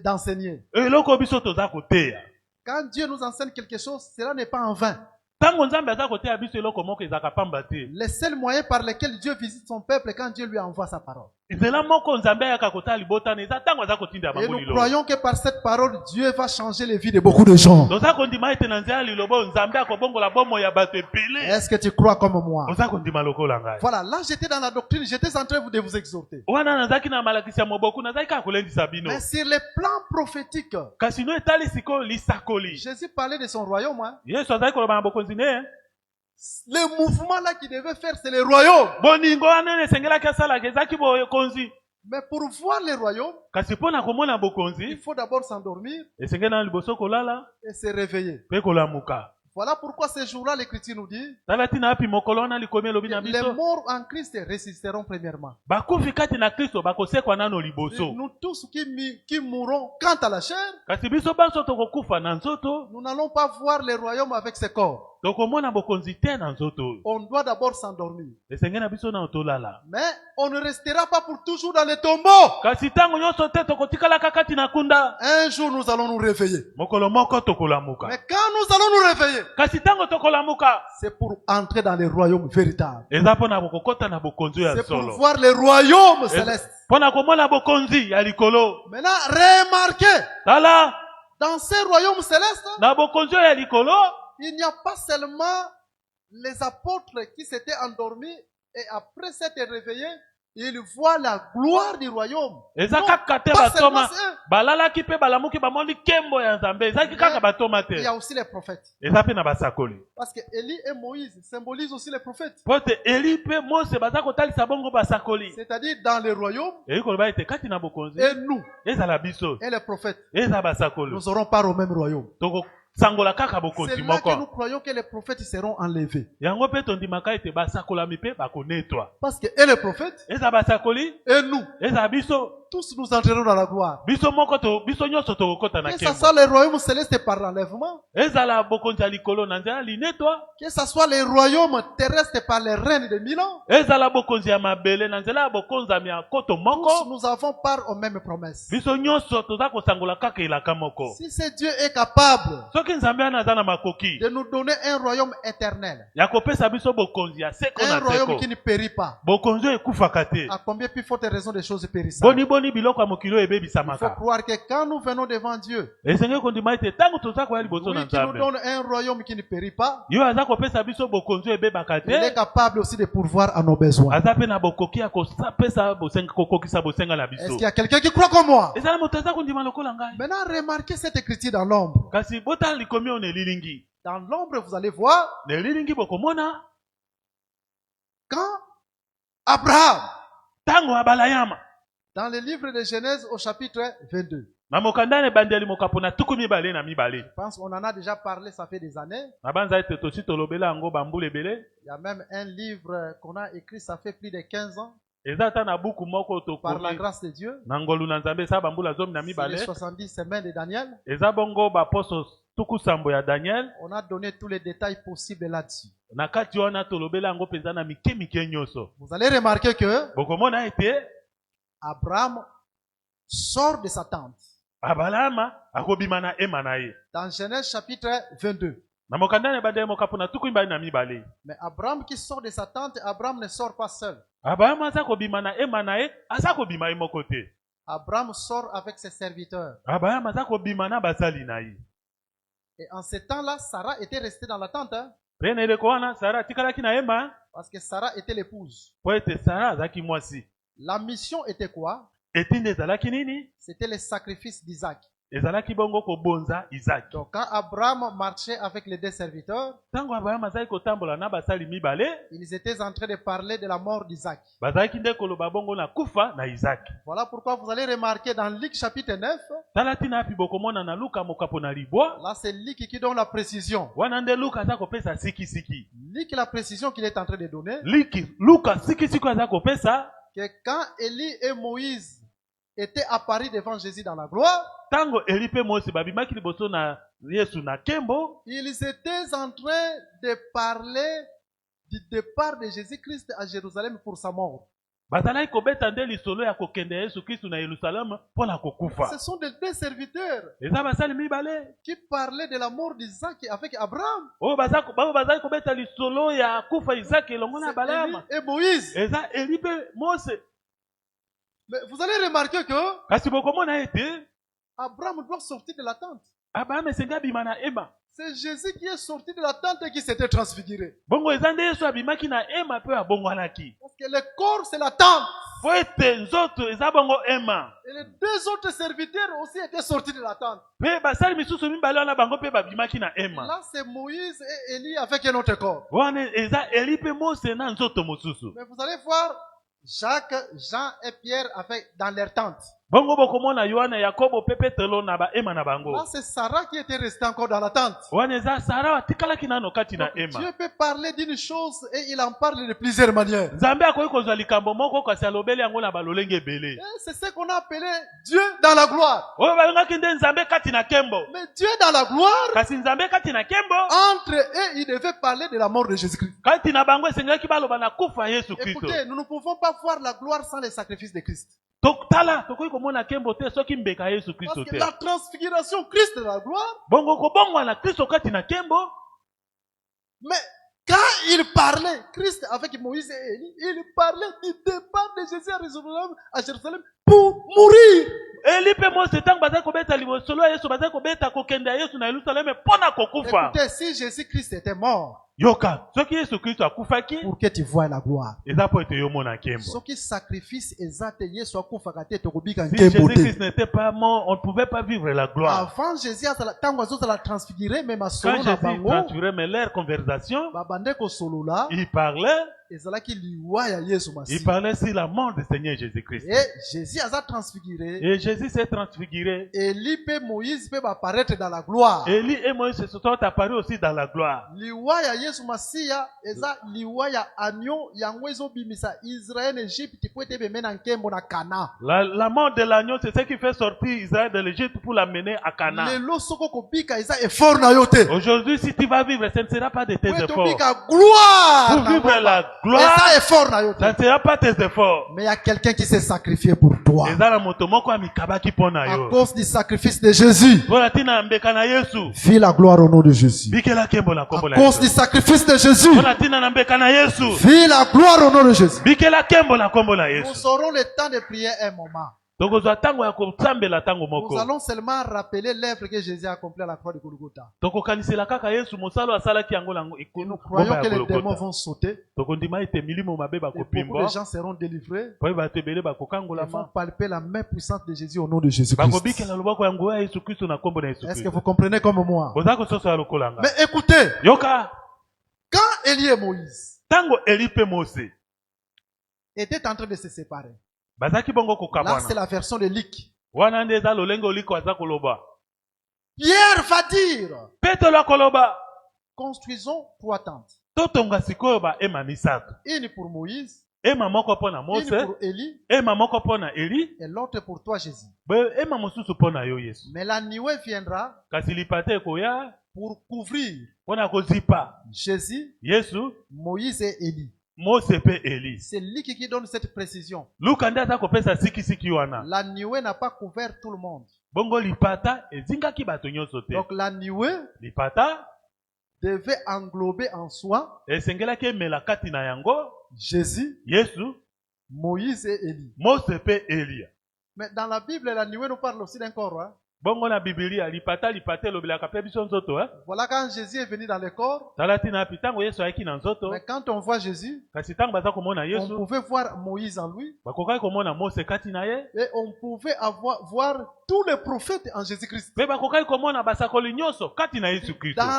S1: d'enseigner,
S2: Eloko biso toza koteya.
S1: quand Dieu nous enseigne quelque chose, cela n'est pas en vain.
S2: Tango Nzambe aza koteya biso eloko moko ezaka pamba te.
S1: Le seul moyen par lequel Dieu visite son peuple quand Dieu lui envoie sa parole.
S2: Nzela moko Nzambe ayaka kotala libota na eza tango aza kotinda
S1: Et
S2: bango
S1: nous
S2: lilo.
S1: croyons que par cette parole, Dieu va changer les vies de beaucoup de gens.
S2: Toza kondima ete na nzela lilobo Nzambe akobongola bomo ya bato ebele.
S1: Est-ce que tu crois comme moi?
S2: Oza kondima lokola ngai.
S1: Voilà, là j'étais dans la doctrine, j'étais en train de vous exhorter.
S2: Wana nazaki na malakisi ya moboku nazaki kaka kolendisa bino.
S1: Mais sur le plan prophétique,
S2: Kasi no etali sikoyo lisakoli.
S1: Jésus parlait de son royaume. Hein.
S2: Yesu azali koloba na bokonzi ne.
S1: Le mouvement là qu'il devait faire, c'est le royaume.
S2: Boningo wana esengelaki asalaka ezaki bokonzi.
S1: Mais pour voir le royaume,
S2: Kasi mpo na komona
S1: il
S2: bokonzi
S1: faut d'abord s'endormir
S2: esengeli na liboso kolala
S1: et se réveiller.
S2: mpe kolamuka.
S1: Voilà pourquoi ce jour-là, l'Écriture nous dit,
S2: Tala tina api mokolo wana likomi elobi na
S1: les
S2: biso.
S1: morts en Christ résisteront premièrement.
S2: Bakufi kati na Kristo bakosekwa nano
S1: Et
S2: liboso.
S1: nous tous qui mourrons quant à la chair,
S2: Kasi biso banso tokokufa na nzoto,
S1: nous n'allons pas voir le royaume avec ses corps.
S2: tokomona bokonzi te na nzoto.
S1: On doit d'abord s'endormir.
S2: Esenge na biso na tolala.
S1: Mais on ne restera pas pour toujours dans les tombeaux.
S2: Kasi tango nyonso te tokotikalaka kati na kunda.
S1: Un jour, nous allons nous réveiller.
S2: Mokolo moko tokolamuka.
S1: Mais quand nous allons nous réveiller,
S2: Kasi tango tokolamuka,
S1: c'est pour entrer dans les royaumes véritables.
S2: eza mpona bokokota na bokonzi ya
S1: C'est pour
S2: solo.
S1: voir les royaumes célestes.
S2: Mpona komona bokonzi ya likolo.
S1: Maintenant, remarquez,
S2: Tala,
S1: dans ces royaumes célestes,
S2: na bokonzi ya likolo,
S1: il n'y a pas seulement les apôtres qui s'étaient endormis et après s'être réveillés, ils voient la gloire du royaume.
S2: eza
S1: Non,
S2: kaka te
S1: pas seulement
S2: batoma.
S1: eux.
S2: Balalaki mpe balamuki bamoni kembo ya Nzambe. Ezaki kaka batoma
S1: Il y
S2: te.
S1: a aussi les prophètes.
S2: Eza mpe na basakoli.
S1: Parce que Élie et Moïse symbolisent aussi les prophètes.
S2: Po te Eli mpe Mose baza kotalisa bongo basakoli.
S1: C'est-à-dire dans les royaumes,
S2: Eyi koloba ete kati na bokonzi
S1: et nous,
S2: ezala biso
S1: et les prophètes,
S2: eza basakoli.
S1: nous aurons part au même royaume.
S2: Tokosangola kaka
S1: C'est
S2: bokonzi
S1: là que nous
S2: moko.
S1: croyons que les prophètes seront enlevés.
S2: Yango mpe tondimaka ete basakolami mpe bakonetwa.
S1: Parce que et les prophètes,
S2: Eza basakoli
S1: et nous,
S2: eza biso
S1: tous nous entrerons dans la gloire.
S2: Biso moko to biso nyonso tokokota na
S1: Que ce
S2: nkembo.
S1: soit le royaume céleste par l'enlèvement.
S2: Ezala bokonzi ya likolo na nzela linetwa.
S1: Que ce soit le royaume terrestre par les règnes de 1000 ans.
S2: Ezala bokonzi ya mabele na nzela bokonzami ya koto
S1: Tous
S2: moko.
S1: nous avons part aux mêmes promesses.
S2: Biso nyonso toza kosangola kaka elaka moko.
S1: Si ce Dieu est capable
S2: Soki nzambe ana aza na makoki
S1: de nous donner un royaume éternel,
S2: ya kopesa biso bokonzi ya seko
S1: un
S2: na
S1: royaume
S2: seko,
S1: qui ne périt pas,
S2: bokonzi oyo ekufaka te.
S1: à combien plus forte raison des choses périssables.
S2: Boni biloko ya mokili oyo
S1: Il faut
S2: ebebisamaka.
S1: croire que quand nous venons devant Dieu,
S2: Esengeli kondima ete ntango toza koya liboso na
S1: lui qui nous
S2: nzambe,
S1: donne un royaume qui ne périt pas,
S2: yo aza kopesa biso bokonzi oyo ebebaka
S1: il est
S2: te.
S1: capable aussi de pourvoir à nos besoins.
S2: Aza mpe na bokoki ya kopesa kokokisa bosenga na
S1: Est-ce
S2: biso.
S1: qu'il y a quelqu'un qui croit comme moi?
S2: Ezala moto aza kondima lokola ngai.
S1: Maintenant, remarquez cette écriture dans l'ombre.
S2: Kasi botala likomi oyo na elilingi.
S1: Dans l'ombre, vous allez voir,
S2: Na elilingi bokomona
S1: quand Abraham,
S2: ntango abalayama.
S1: dans le livre de Genèse au chapitre 22,
S2: Na mokanda na ebandeli mokapo na tuku mibale na mibale.
S1: je pense qu'on en a déjà parlé, ça fait des années.
S2: Na banza ete tosi tolobela yango bambula ebele.
S1: Il y a même un livre qu'on a écrit, ça fait plus de 15 ans,
S2: Eza ata na buku moko
S1: par la
S2: tokomi
S1: grâce de Dieu.
S2: na ngolu na nzambe esa bambula zomi na
S1: C'est les
S2: mibale.
S1: 70 semaines de Daniel.
S2: Eza bongo baposo tuku sambo ya Daniel.
S1: On a donné tous les détails possibles là-dessus.
S2: Na kati wana tolobela yango penza na mike nyonso.
S1: Vous allez remarquer que
S2: Bokomona ete
S1: Abraham sort de sa tente.
S2: abalama akobima na ema na ye.
S1: Dans Genèse chapitre 22.
S2: Na mokanda na ebandeli mokapo na tuku mibale na mibale.
S1: Mais Abraham qui sort de sa tente, Abraham ne sort pas seul.
S2: Abraham aza kobima na ema na ye, aza kobima ye moko te.
S1: Abraham sort avec ses serviteurs.
S2: Abraham aza kobima na basali na ye.
S1: Et en ce temps-là, Sarah était restée dans la tente. Hein,
S2: Pe na eleko wana Sara atikalaki na ema
S1: parce que Sarah était l'épouse.
S2: po ete Sara azalaki mwasi.
S1: La mission était quoi?
S2: Etinde ezalaki nini?
S1: C'était le sacrifice d'Isaac.
S2: Ezalaki bongo kobonza Isaac.
S1: Donc quand Abraham marchait avec les deux serviteurs,
S2: Tango Abraham azalaki kotambola na basali mibale,
S1: ils étaient en train de parler de la mort d'Isaac.
S2: bazalaki nde koloba bongo na kufa na Isaac.
S1: Voilà pourquoi vous allez remarquer dans Luc chapitre 9,
S2: Tala tina api bokomona na Luka mokapo na libwa,
S1: là c'est Luc qui donne la précision.
S2: wana nde Luka aza kopesa siki.
S1: Luc la précision qu'il est en train de donner,
S2: Luka siki aza kopesa,
S1: que quand Élie et Moïse étaient apparus devant Jésus dans la gloire,
S2: tango Eli pe Mose babimaki liboso na Yesu na kembo,
S1: ils étaient en train de parler du départ de Jésus-Christ à Jérusalem pour sa mort.
S2: bazalaki kobeta nde lisolo ya kokende Yesu Kristu na Yerusalemu mpo na kokufa.
S1: Ce sont des deux serviteurs
S2: Eza basali mibale
S1: qui parlaient de la mort d'Isaac avec Abraham.
S2: oyo bazali kobeta lisolo ya kufa Isaac elongo na
S1: C'est
S2: Balama.
S1: Élie et Moïse.
S2: Eza Eli pe Mose.
S1: Mais vous allez remarquer que
S2: Kasi bokomona ete
S1: Abraham doit sortir de la tente.
S2: Abraham esengi abima na ema.
S1: C'est Jésus qui est sorti de la tente et qui s'était transfiguré.
S2: Bongo eza nde Yesu abimaki na ema mpe abongwanaki.
S1: Parce que le corps, c'est la tente.
S2: Po ete nzoto eza bongo ema.
S1: Et les deux autres serviteurs aussi étaient sortis de la tente.
S2: Mpe basali misusu mibale wana bango mpe babimaki na ema.
S1: Là, c'est Moïse et Élie avec un autre corps.
S2: Wana eza Eli mpe Mose na nzoto mosusu.
S1: Mais vous allez voir Jacques, Jean et Pierre dans leur tente.
S2: Bongo bokomona Yohana, Yakobo mpe Petelo na ba ema na bango.
S1: Là, c'est Sarah qui était restée encore dans la tente.
S2: Wana eza Sara atikalaki nano kati na ema.
S1: Dieu peut parler d'une chose et il en parle de plusieurs manières.
S2: Nzambe akoki kozwa likambo moko kasi alobeli yango na balolenge ebele.
S1: Et c'est ce qu'on a appelé Dieu dans la gloire.
S2: Oyo babengaki nde Nzambe kati na kembo.
S1: Mais Dieu dans la gloire,
S2: Kasi Nzambe kati na kembo,
S1: entre eux, il devait parler de la mort de Jésus-Christ.
S2: kati na bango esengaki baloba na kufa Yesu Kristo.
S1: Écoutez, nous ne pouvons pas voir la gloire sans le sacrifice de Christ.
S2: Tala tokoki komona kembo te soki mbeka Yesu
S1: Parce
S2: Kristo
S1: que
S2: te.
S1: la transfiguration Christ de la gloire,
S2: Bongo kobongwa na Kristo kati na kembo.
S1: mais quand il parlait, Christ avec Moïse et Élie, il parlait du départ de Jésus à Jérusalem pour mourir.
S2: Eli pe Mose tango bazali kobeta libosolo ya Yesu bazali kobeta kokende ya Yesu na Yerusalemu mpona kokufa.
S1: Écoutez, si Jésus-Christ était mort,
S2: Yoka, soki Yesu Kristo akufaki,
S1: pour que tu vois la gloire.
S2: eza po ete yo mona kembo.
S1: Ce qui sacrifice exact Yesu akufaka te tokobika
S2: Si
S1: nkembo
S2: Jésus-Christ
S1: te.
S2: n'était pas mort, on ne pouvait pas vivre la gloire.
S1: Avant Jésus tango azozala transfiguré même
S2: Quand
S1: asolo na
S2: Jésus
S1: bango
S2: transférait mais leur conversation,
S1: babande kosolola
S2: il parlait
S1: ezalaki liwa ya Yesu
S2: Il
S1: Masihi.
S2: parlait sur la mort du Seigneur Jésus-Christ.
S1: Et Jésus aza transfiguré.
S2: Et Jésus s'est transfiguré.
S1: Élie pe Moïse pe apparaître dans la gloire.
S2: Élie et Moïse se sont apparus aussi dans la gloire.
S1: Liwa ya Yesu Masiya eza liwa ya agneau yango ezobimisa Israël Égypte po ete bemena nkembo na Canaan.
S2: La mort de l'agneau, c'est ce qui fait sortir Israël de l'Égypte pour l'amener à Canaan.
S1: Lelo soko kobika eza effort na yo te.
S2: Aujourd'hui, si tu vas vivre, ce ne sera pas de tes efforts.
S1: Tobika gloire.
S2: Pour vivre la gloire,
S1: eza effort na yo te.
S2: ça ne sera pas tes efforts.
S1: Mais il y a quelqu'un qui s'est sacrifié pour toi.
S2: À
S1: À cause du sacrifice de Jésus.
S2: Vis
S1: la gloire au nom de Jésus. À cause du sacrifice de Jésus. Vis la gloire au nom de Jésus. Nous aurons le temps de prier un moment. Nous allons seulement rappeler l'œuvre que Jésus a accomplie à la croix de Golgotha. Nous croyons que les démons vont sauter. Et beaucoup de gens seront délivrés. Ils vont palper la main puissante de Jésus au nom de Jésus-Christ. Est-ce que vous comprenez comme moi? Mais écoutez, quand Élie et Moïse étaient en train de se séparer, là c'est la version de Luc. Pierre va dire, construisons 3 tentes. Une pour Moïse, une pour Élie, et l'autre pour toi Jésus. Mais la nuée viendra pour couvrir Jésus, Moïse et Élie. C'est lui qui donne cette précision. La nuée n'a pas couvert tout le monde. Donc la nuée devait englober en soi Jésus, Moïse et Élie. Mais dans la Bible, la nuée nous parle aussi d'un corps. Hein? Voilà quand Jésus est venu dans le corps. Mais quand on voit Jésus, on pouvait voir Moïse en lui. Et on pouvait voir tous les prophètes en Jésus-Christ. Dans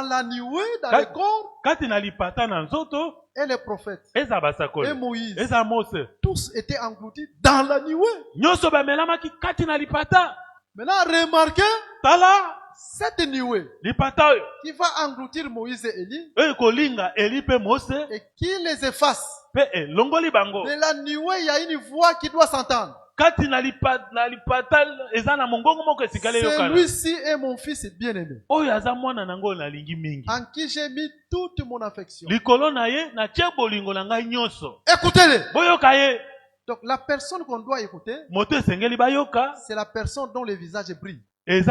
S1: la nuée, dans le corps, et les prophètes, et Moïse, tous étaient engloutis dans la nuée. Maintenant, remarquez cette nuée qui va engloutir Moïse et Élie et qui les efface. De la nuée, il y a une voix qui doit s'entendre. Celui-ci est mon fils bien-aimé, en qui j'ai mis toute mon affection. Écoutez-le. Donc la personne qu'on doit écouter, c'est la personne dont le visage brille et que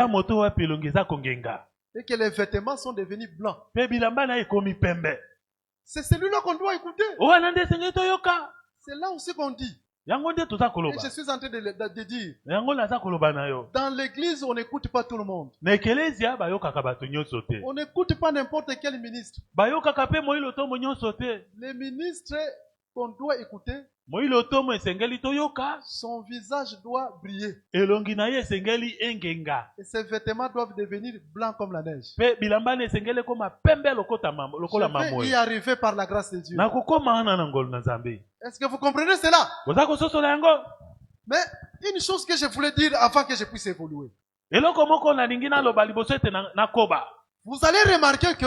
S1: les vêtements sont devenus blancs. C'est celui-là qu'on doit écouter. C'est là aussi qu'on dit. Et je suis en train de dire, dans l'église, on n'écoute pas tout le monde. On n'écoute pas n'importe quel ministre. Les ministres qu'on doit écouter, son visage doit briller. Et ses vêtements doivent devenir blancs comme la neige. Je vais y arriver par la grâce de Dieu. Est-ce que vous comprenez cela? Mais une chose que je voulais dire avant que je puisse évoluer. Vous allez remarquer que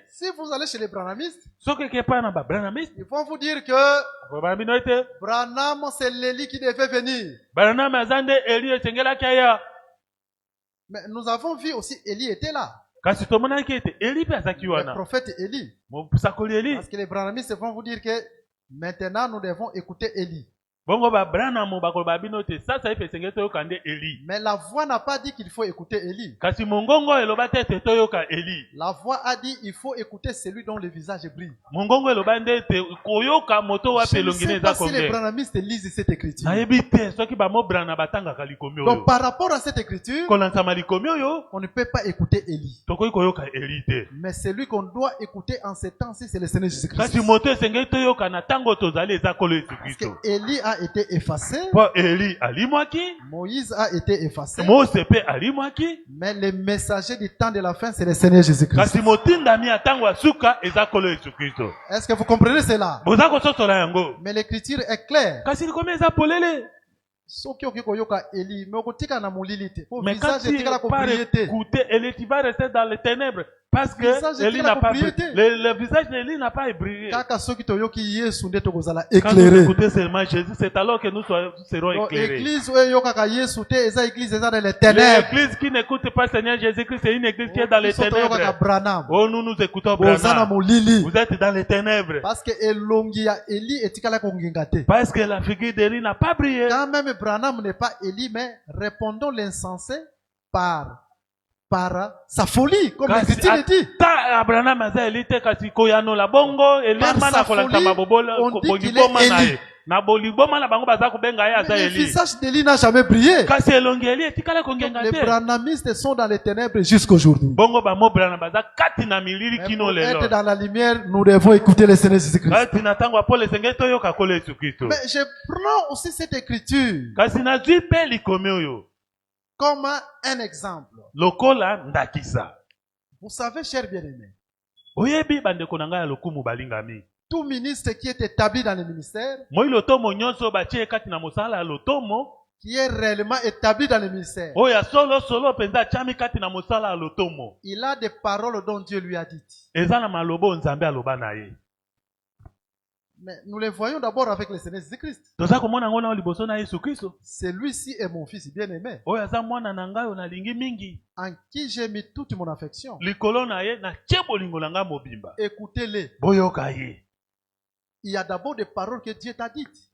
S1: si vous allez chez les branhamistes, ils vont vous dire que Branham, c'est l'Élie qui devait venir. Mais nous avons vu aussi Élie était là. Le prophète Élie. Parce que les branhamistes vont vous dire que maintenant nous devons écouter Élie. Mais la voix n'a pas dit qu'il faut écouter Élie. La voix a dit qu'il faut écouter celui dont le visage brille. Je ne sais pas si les branhamistes lisent cette écriture. Donc par rapport à cette écriture, on ne peut pas écouter Élie. Mais celui qu'on doit écouter en ces temps-ci, c'est le Seigneur Jésus-Christ. Parce que Élie a été effacé. Moïse a été effacé. Mais les messagers du temps de la fin, c'est le Seigneur Jésus-Christ. Est-ce que vous comprenez cela? Mais l'écriture est claire.
S2: Mais quand tu écoutes Élie, tu vas rester dans les ténèbres. Parce que Élie n'a pas le visage d'Élie n'a pas brillé. Quand nous écoutons seulement Jésus, c'est alors que nous serons éclairés. L'église qui n'écoute pas le Seigneur Jésus-Christ, c'est une église qui est dans les ténèbres. Oh, nous écoutons Branham. Vous êtes dans les ténèbres. Parce que la figure d'Élie n'a pas brillé.
S3: Quand même Branham n'est pas Élie, mais répondons l'insensé par sa folie, comme l'Écriture le dit. Par sa folie, on dit qu'il est Élie. Le visage d'Élie n'a jamais brillé. Les branhamistes sont dans les ténèbres jusqu'aujourd'hui. Mais pour être dans la lumière, nous devons écouter le Seigneur Jésus-Christ. Mais je prends aussi cette écriture comme un exemple. Vous savez, chers bien-aimés, tout ministre qui est établi dans le ministère, qui est réellement établi dans le ministère, il a des paroles dont Dieu lui a dites. Mais nous les voyons d'abord avec le Seigneur Jésus-Christ. Celui-ci est mon fils bien-aimé, en qui j'ai mis toute mon affection. Écoutez-les. Il y a d'abord des paroles que Dieu t'a dites.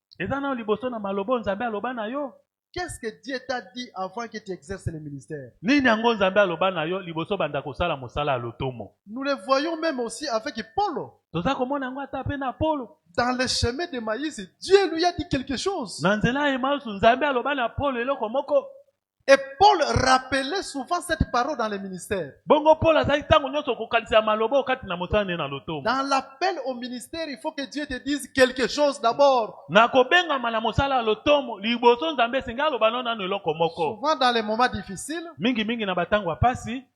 S3: Qu'est-ce que Dieu t'a dit avant que tu exerces le ministère? Nous le voyons même aussi avec Paul. Dans le chemin de Maïs, Dieu lui a dit quelque chose. Et Paul rappelait souvent cette parole dans le ministère. Dans l'appel au ministère, il faut que Dieu te dise quelque chose d'abord. Souvent dans les moments difficiles,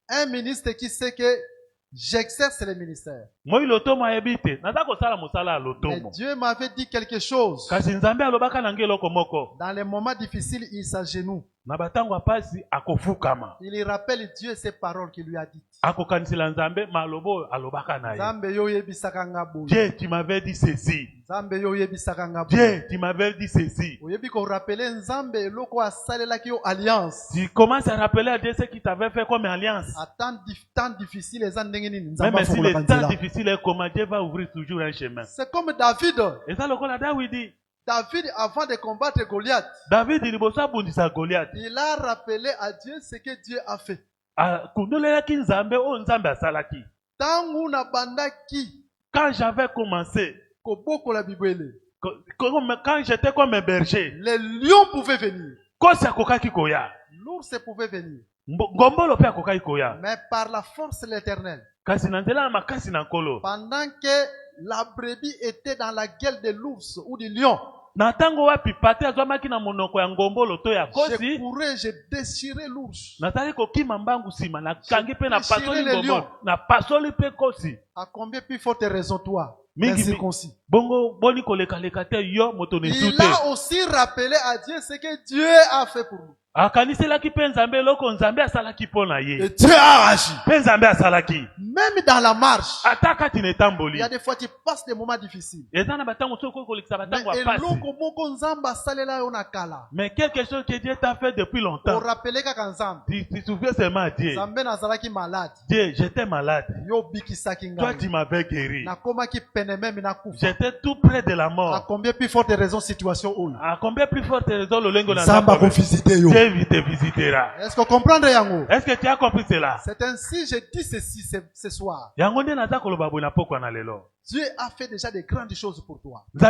S3: un ministre qui sait que j'exerce le ministère, mais Dieu m'avait dit quelque chose. Dans les moments difficiles, il s'agenouille. Il rappelle Dieu ses paroles qu'il lui a dites.
S2: Dieu, tu m'avais dit ceci. Dieu, tu m'avais dit ceci. Tu commences à rappeler à Dieu ce qu'il t'avait fait comme alliance. Même si les temps difficiles, comment Dieu va ouvrir toujours un chemin.
S3: C'est comme David.
S2: Et ça, le cas David.
S3: David, avant de combattre Goliath, il a rappelé à Dieu ce que Dieu a fait.
S2: Quand j'avais commencé, quand j'étais comme un berger,
S3: les lions pouvaient venir, l'ours pouvait venir, mais par la force de l'Éternel, pendant que la brebis était dans la gueule de l'ours ou du lion, je déchirais l'ours. À combien plus forte raison toi? Il a aussi rappelé à Dieu ce que Dieu a fait pour nous. Et Dieu a agi. Même dans la marche, il y a des fois tu passes des moments difficiles.
S2: Mais quelque chose que Dieu t'a fait depuis longtemps. Tu te souviens seulement à Dieu. Dieu, j'étais malade. Toi, tu m'avais guéri. J'étais tout près de la mort.
S3: À combien plus forte raison situation où?
S2: À combien plus forte raison le lingo n'a
S3: pas visité.
S2: Dieu te visitera.
S3: Est-ce que vous comprenez, Yango?
S2: Est-ce que tu as compris cela?
S3: C'est ainsi je dis ceci ce soir. Dieu a fait déjà des grandes choses pour toi. Mais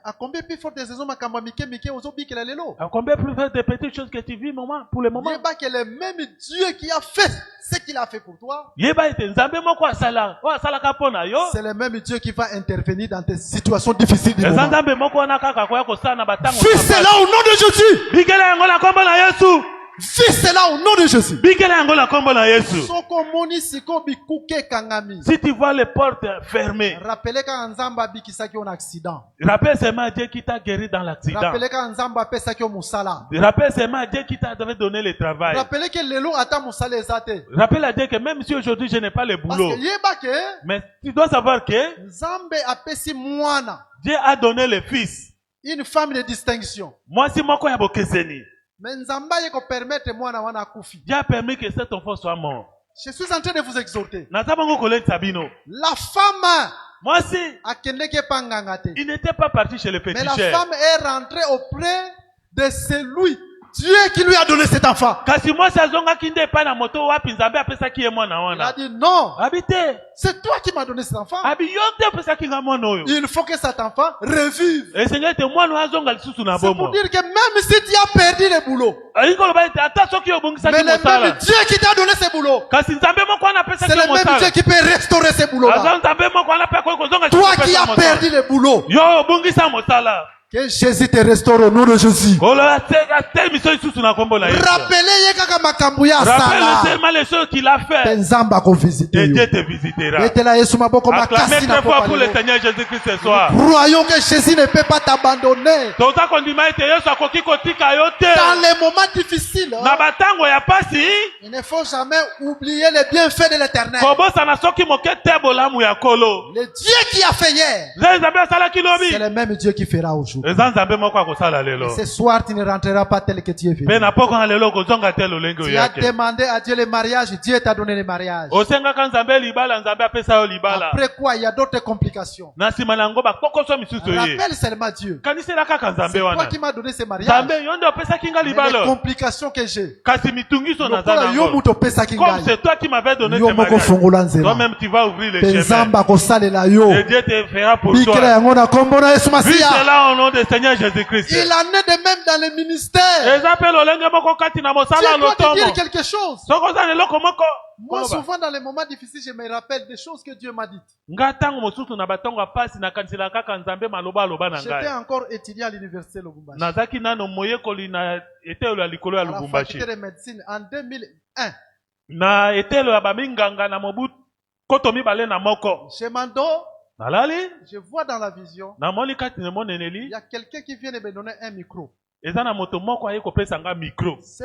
S3: à combien plus forte raison à
S2: combien plus forte des petites choses que tu vis pour le moment?
S3: Que le même Dieu qui a fait ce qu'il a fait pour toi, c'est le même Dieu qui va intervenir dans tes situations difficiles du moment. Fais cela au nom de Jésus. Vis cela au nom de Jésus.
S1: Si tu vois les portes fermées,
S3: rappelez quand Nzamba abikisaki un accident.
S1: Rappelle seulement Dieu qui t'a guéri dans l'accident.
S3: Rappelez quand Nzamba apesaki musala.
S1: Rappelle seulement Dieu qui t'a donné le travail.
S3: Rappelez que lelo ata musala ezate.
S1: Rappelle à Dieu que même si aujourd'hui je n'ai pas le boulot, mais tu dois savoir que
S3: Nzambe apesi mwana.
S1: Dieu a donné le fils.
S3: Une femme de distinction.
S1: Moi si moko ya bokeseni.
S3: Mais Nzamba yeko permettre mwana wana akufi.
S1: Dieu a permis que cet enfant soit mort.
S3: Je suis en train de vous exhorter.
S1: La femme, moi aussi, il n'était pas parti chez le féticheur.
S3: Mais la femme est rentrée auprès de celui, Dieu qui lui a donné cet enfant. Il a dit non. C'est toi qui m'as donné cet enfant. Il faut que cet enfant revive. C'est pour dire que même si tu as perdu le boulot, mais le même Dieu qui t'a donné ce boulot, c'est le même Dieu qui peut restaurer ce boulot. Toi qui as perdu le boulot, que Jésus te restaure au nom de Jésus. Rappelez
S1: seulement les choses qu'il a fait. Et
S3: Dieu
S1: te visitera.
S3: Acclamez
S1: très fort pour le Seigneur Jésus-Christ ce soir.
S3: Croyons que Jésus ne peut pas t'abandonner. Dans les moments difficiles, il ne faut jamais oublier les bienfaits de l'Éternel. Le Dieu qui a fait hier, c'est le même Dieu qui fera aujourd'hui. Et ce soir, tu ne rentreras pas tel que tu es venu. Tu as demandé à Dieu le mariage, Dieu t'a donné le mariage. Après quoi, il y a d'autres complications. Rappelle seulement Dieu. C'est toi qui m'as donné ce mariage. Les complications que j'ai. Comme
S1: c'est toi qui m'avais donné ce mariage. Toi-même, tu vas ouvrir les chemins. Et Dieu te fera pour toi. Vis cela au nom de Seigneur Jésus-Christ.
S3: Il en est de même dans le ministère. Tu dois te dire quelque chose. Moi, souvent dans les moments difficiles, je me rappelle des choses que Dieu m'a dites. J'étais encore étudiant à l'université Lubumbashi. À la faculté de médecine en 2001. Je m'endors. Je vois dans la vision, il y a quelqu'un qui vient de me donner un micro. Ce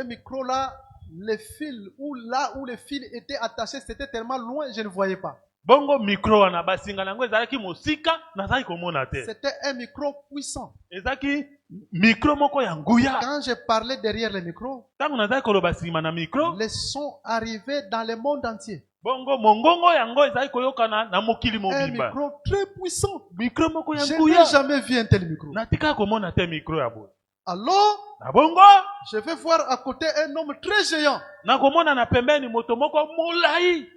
S3: micro-là, le fil, ou là où le fil était attaché, c'était tellement loin, je ne voyais pas. C'était un micro puissant. Quand je parlais derrière le micro, les sons arrivaient dans le monde entier. Un micro très puissant. Je n'ai jamais vu un tel micro. Alors, je vais voir à côté un homme très géant.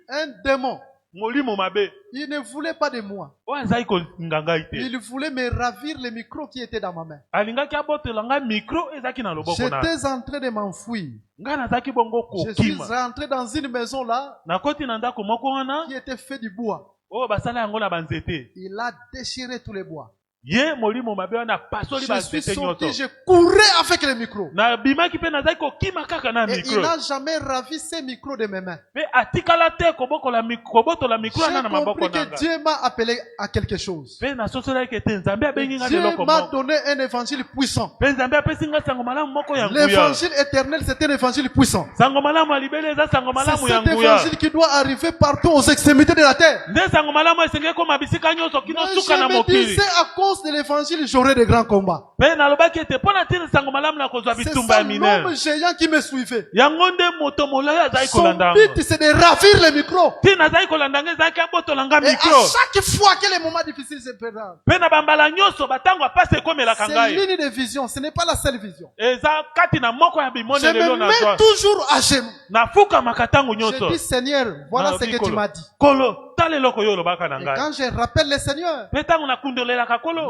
S3: Un démon. Il ne voulait pas de moi. Il voulait me ravir le micro qui était dans ma main. J'étais en train de m'enfuir. Je suis rentré dans une maison là qui était faite du bois. Il a déchiré tous les bois. Je suis sorti, je courais avec le micro. Et il n'a jamais ravi ces micros de mes mains. J'ai compris que Dieu m'a appelé à quelque chose. Dieu m'a donné un évangile puissant. L'évangile éternel, c'est un évangile puissant. C'est cet évangile qui doit arriver partout aux extrémités de la terre. Moi, je me disais à cause de l'évangile, j'aurai de grands combats. C'est ça l'homme géant qui me suivait. Son but, c'est de ravir le micro. Et à chaque fois que les moments difficiles se présentent, c'est l'une des visions, ce n'est pas la seule vision. Je me mets toujours à genoux. Je dis, Seigneur, voilà ce que tu m'as dit. Et quand je rappelle le Seigneur,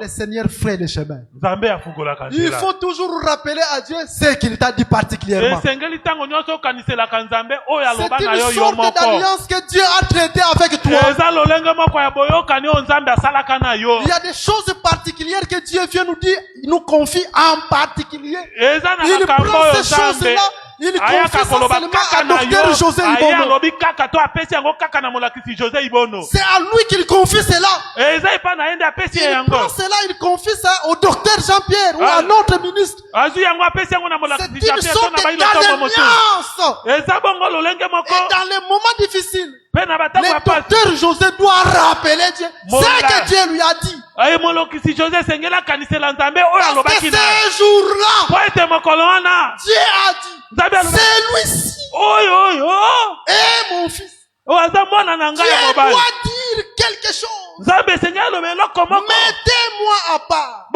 S3: le Seigneur fait le chemin. Il faut toujours rappeler à Dieu ce qu'il t'a dit particulièrement. C'est une sorte d'alliance que Dieu a traité avec toi. Il y a des choses particulières que Dieu vient nous dire, il nous confie en particulier. Il prend ces choses-là
S2: Il confie ça seulement à Dr José Ibono. C'est à lui qu'il confie cela. Il prend cela, il confie ça au docteur Jean-Pierre ou à notre ministre. C'est une sorte d'alliance. Et dans les moments difficiles, le docteur José doit rappeler Dieu ce que Dieu lui a dit. Parce que ce jour-là, Dieu a dit, c'est lui-ci. Et mon fils, Dieu doit dire quelque chose. Mettez-moi à part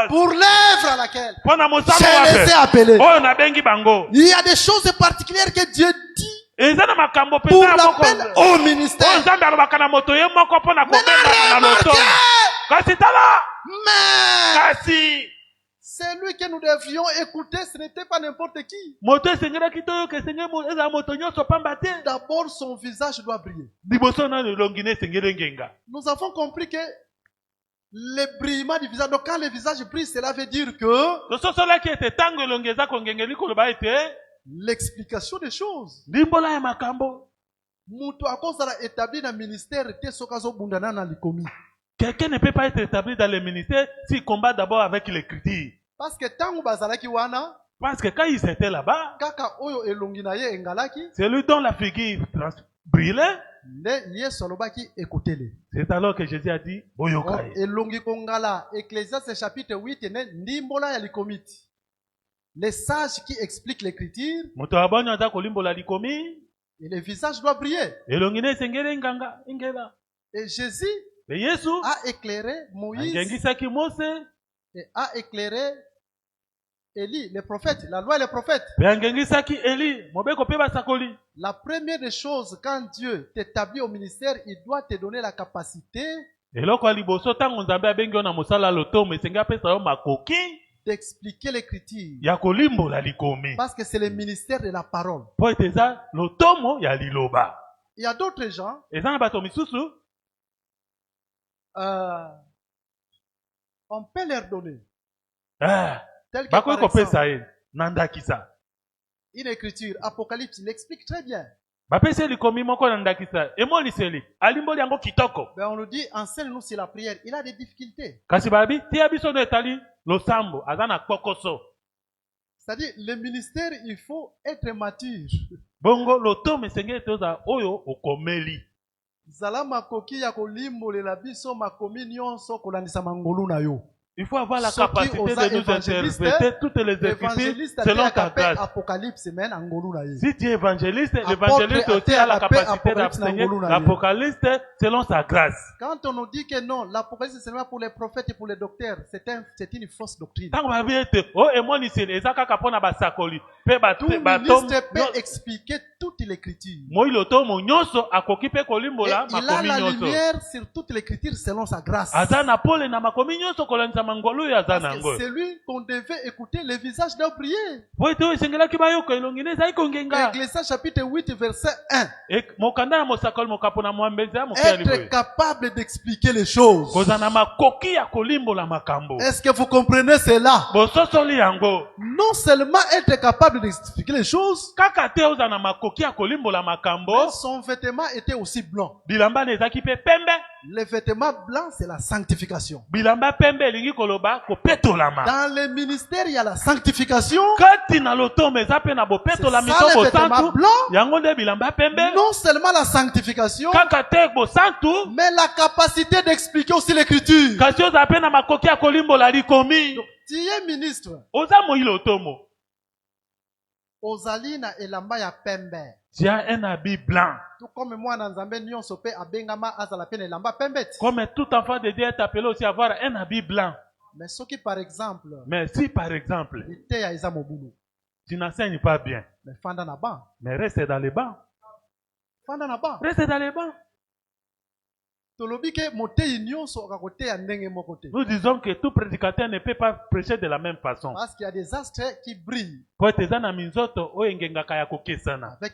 S2: pour l'œuvre à laquelle je les ai appelés. Il y a des choses particulières que Dieu dit pour l'appel au ministère. Mais celui que nous devions écouter, ce n'était pas n'importe qui. D'abord, son visage doit briller. Nous avons compris que le brillement du visage, donc quand le visage brille, cela veut dire que l'explication des choses.
S1: Quelqu'un ne peut pas être établi dans le ministère s'il combat d'abord avec l'écriture.
S2: Parce que
S1: quand ils étaient là-bas, c'est lui dont la figure brillait. C'est alors que Jésus a dit,
S2: Ecclésiaste chapitre 8, les sages qui expliquent l'écriture, et le visage doit briller. Et Jésus a éclairé Moïse et a éclairé Élie, le prophète, la loi et les prophètes. La première des choses, quand Dieu t'établit au ministère, il doit te donner la capacité d'expliquer l'écriture. Parce que c'est le ministère de la parole. Il y a d'autres gens, on peut leur donner. Tel que par exemple, une écriture, Apocalypse, il explique très bien. Ben on nous dit, enseigne-nous sur la prière. Il a des difficultés. C'est-à-dire, le ministère, il faut être mature.
S1: Il faut avoir la capacité de nous interpréter toutes les écritures selon ta grâce. Si tu es évangéliste, l'évangéliste aussi a la capacité d'enseigner l'Apocalypse selon sa grâce.
S2: Quand on nous dit que non, l'Apocalypse c'est seulement pour les prophètes et pour les docteurs, c'est une fausse doctrine.
S1: Tout
S2: ministre peut expliquer toute l'écriture. Il a la lumière sur toute l'écriture selon sa grâce. C'est lui qu'on devait écouter, le visage doit briller. Ecclésiaste chapitre 8 verset 1. Être capable d'expliquer les choses. Est-ce que vous comprenez cela? Non seulement être capable d'expliquer les choses, mais son vêtement était aussi blanc. Le vêtement blanc, c'est la sanctification. Dans le ministère, il y a la sanctification. C'est ça le vêtement blanc. Non seulement la sanctification, mais la capacité d'expliquer aussi l'écriture. Donc, tu es ministre. Ozalina elamba ya pembe.
S1: Tu as un habit blanc.
S2: Tout comme moi,
S1: comme tout enfant de Dieu est appelé aussi à avoir un habit blanc.
S2: Mais si par exemple,
S1: tu n'enseignes pas bien, mais reste dans les bancs.
S2: Reste
S1: dans les bancs. Nous disons que tout prédicateur ne peut pas prêcher de la même façon.
S2: Parce qu'il y a des astres qui brillent.
S1: Avec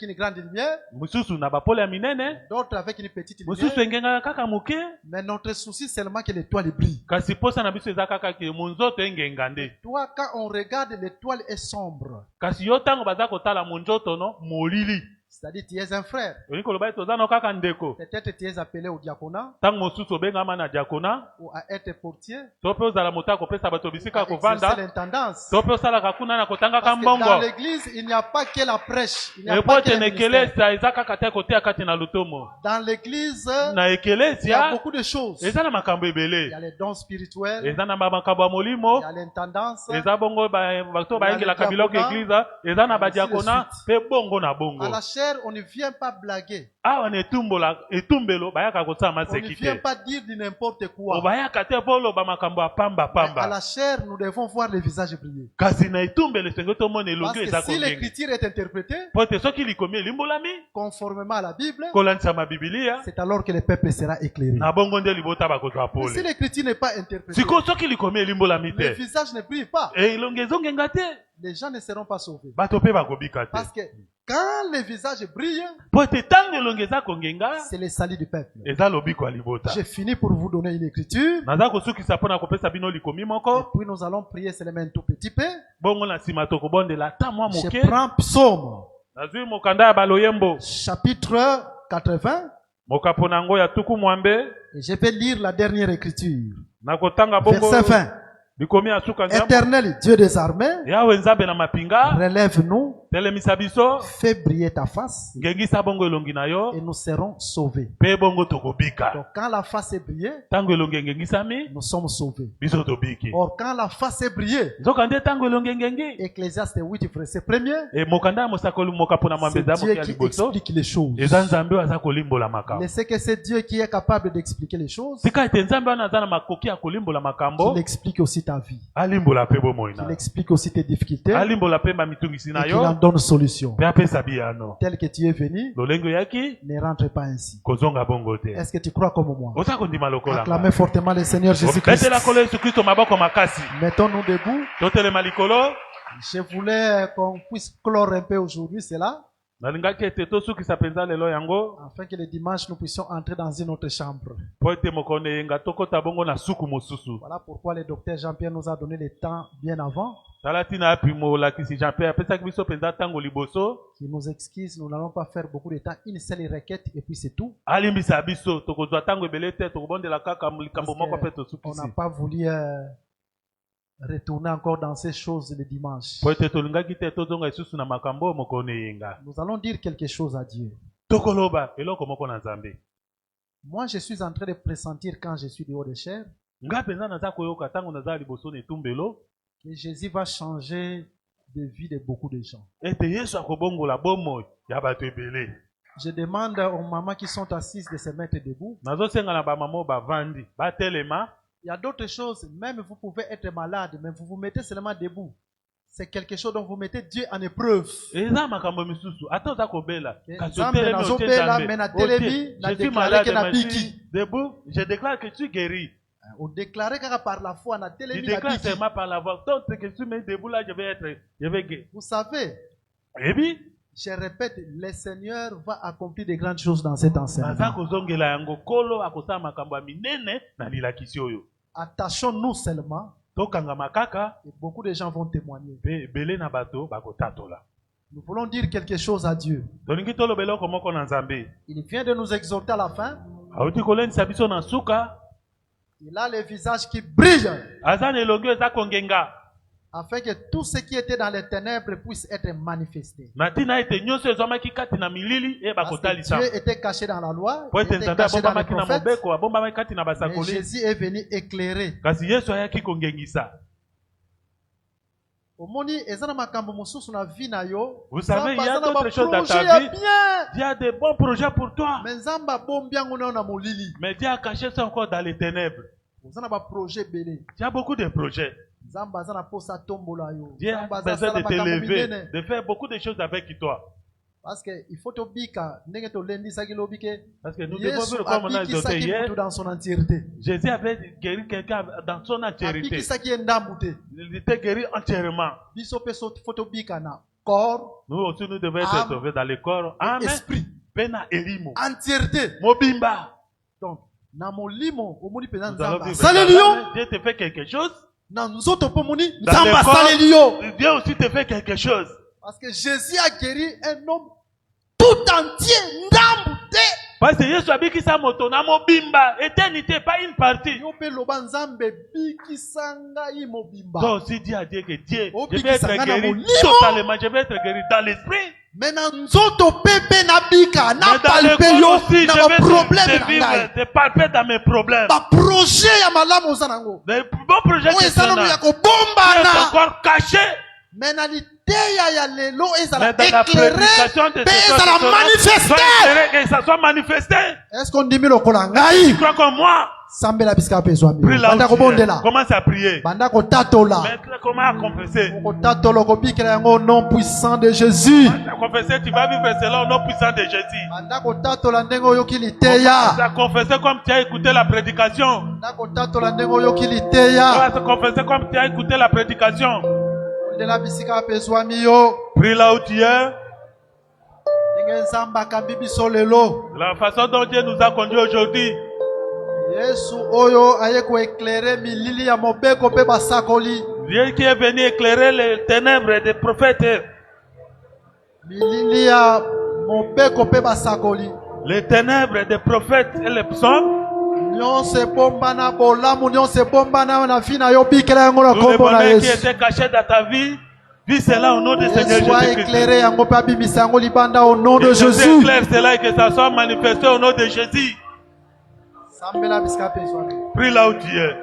S2: une grande lumière.
S1: D'autres
S2: avec une petite lumière. Mais notre souci c'est seulement que l'étoile brille. Toi, quand on regarde, l'étoile est sombre. C'est-à-dire tu es un frère. Peut-être tu es appelé au diaconat. Ou à être portier. Ou à exercer l'intendance. Parce que dans l'église, il n'y a pas que la prêche. Il n'y a pas que le ministère. Dans l'église, il y a beaucoup de choses. Il y a les dons spirituels. Il y a l'intendance. À la chair, on ne vient pas blaguer. On ne vient pas dire de n'importe quoi. Mais à la chair, nous devons voir le visage briller. Parce que si l'écriture est interprétée conformément à la Bible, c'est alors que le peuple sera éclairé. Mais si l'écriture n'est pas interprétée, le visage ne brille pas. Les gens ne seront pas sauvés. Parce que quand le visage brille, c'est le salut du peuple. J'ai fini pour vous donner une écriture. Et puis nous allons prier seulement un tout petit peu. Je prends Psaume chapitre 80. Et je vais lire la dernière écriture. Verset 20. Éternel Dieu des armées, relève-nous, fais briller ta face, et nous serons sauvés. Donc quand la face est brillée, nous sommes sauvés. Or quand la face est brillée, Ecclésiaste 8 verset 1er, c'est Dieu qui explique les choses. Mais c'est que c'est Dieu qui est capable d'expliquer les choses. Il explique aussi ta vie. Il explique aussi tes difficultés. Et qu'il en donne solution. Tel que tu es venu, ne rentre pas ainsi. Est-ce que tu crois comme moi? Acclamez fortement le Seigneur Jésus-Christ. Mettons-nous debout. Je voulais qu'on puisse clore un peu aujourd'hui cela. Afin que le dimanche nous puissions entrer dans une autre chambre. Voilà pourquoi le docteur Jean-Pierre nous a donné le temps bien avant. Qui nous excuse, nous n'allons pas faire beaucoup de temps. Une seule requête et puis c'est tout. On n'a pas voulu retourner encore dans ces choses le dimanche. Nous allons dire quelque chose à Dieu. Moi, je suis en train de pressentir quand je suis dehors de chair que Jésus va changer de vie de beaucoup de gens. Je demande aux mamans qui sont assises de se mettre debout. Il y a d'autres choses, même vous pouvez être malade, mais vous vous mettez seulement debout. C'est quelque chose dont vous mettez Dieu en épreuve. Je
S1: déclare que tu guéris.
S2: On déclare par la foi,
S1: par la voix. Donc, que tu mets debout là, je vais guérir.
S2: Vous savez, je répète, le Seigneur va accomplir de grandes choses dans cet enseignement. Attachons-nous seulement. Et beaucoup de gens vont témoigner. Nous voulons dire quelque chose à Dieu. Il vient de nous exhorter à la fin. Il a le visage qui brille. Afin que tout ce qui était dans les ténèbres puisse être manifesté. Parce que Dieu était caché dans la loi, il était caché dans les prophètes, mais Jésus est venu éclairer.
S1: Vous savez, il y a d'autres choses dans ta vie. Il y a de bons projets pour toi. Mais Dieu a caché ça encore dans les ténèbres. Il y a beaucoup de projets. Dieu a besoin de t'élever, de faire beaucoup de choses avec toi.
S2: Parce que il faut te bika, n'enge to lendi sa kilo bike.
S1: Parce que nous devons voir comme on a dit hier.
S2: Dans son entièreté.
S1: Jésus avait guéri quelqu'un dans son entièreté.
S2: Biki sa ki endamute.
S1: Il était guéri entièrement.
S2: Biso pe so faut te bika na corps.
S1: Nous aussi nous devons être sauvés dans le corps, âme,
S2: esprit,
S1: pena elimo.
S2: Entièreté.
S1: Mobimba.
S2: Donc na molimo omoni pena
S1: nzamba.
S2: Salelio.
S1: Dieu te fait quelque chose.
S2: Na nzoto pomoni nzamba salelio.
S1: Dieu aussi te fait quelque chose.
S2: Parce que Jésus a guéri un homme tout entier, ndamute.
S1: Parce que Jésus a biki sa moto na mobimba, éternité pas une partie.
S2: Yo pe loba nzambe biki sanga i mobimba.
S1: Donc si Dieu a dit que Dieu, je vais être guéri totalement, je vais être guéri dans l'esprit.
S2: Maintenant nzoto pepe na bika na palpe yo na problème na
S1: de palper dans mes problèmes.
S2: Ba projet ya malamu zanango.
S1: Le bon projet que
S2: ça na ya ko bomba na
S1: encore caché.
S2: Maintenant ya lelo ezala éclairé, ezala manifesté.
S1: Que ça soit manifesté.
S2: Est-ce qu'on dit lokola ngai?
S1: Tu crois comme moi?
S2: Sambela biska peso ami.
S1: Banda ko bondela. Commence à prier.
S2: Banda ko tatola.
S1: Maintenant comment confesser?
S2: Ko tatolo ko bikela yango nom puissant de Jésus.
S1: Confesser, tu vas vivre selon le nom puissant de Jésus.
S2: Banda ko tatola ndengo yokili teya.
S1: Tu vas confesser comme tu as écouté la prédication.
S2: Banda ko tatola ndengo yokili teya.
S1: Tu vas confesser comme tu as écouté la prédication.
S2: De la bisika peso ami yo.
S1: Prie là où tu es.
S2: La
S1: façon dont Dieu nous a conduits aujourd'hui. Dieu qui est venu éclairer les ténèbres des prophètes. Les ténèbres des prophètes et les psaumes. Tout le bonheur qui était caché dans ta vie. Vis cela au nom de Seigneur Jésus-Christ.
S2: Au Jésus.
S1: Éclaire cela et que ça soit manifesté au nom de Jésus. Prie là où tu es.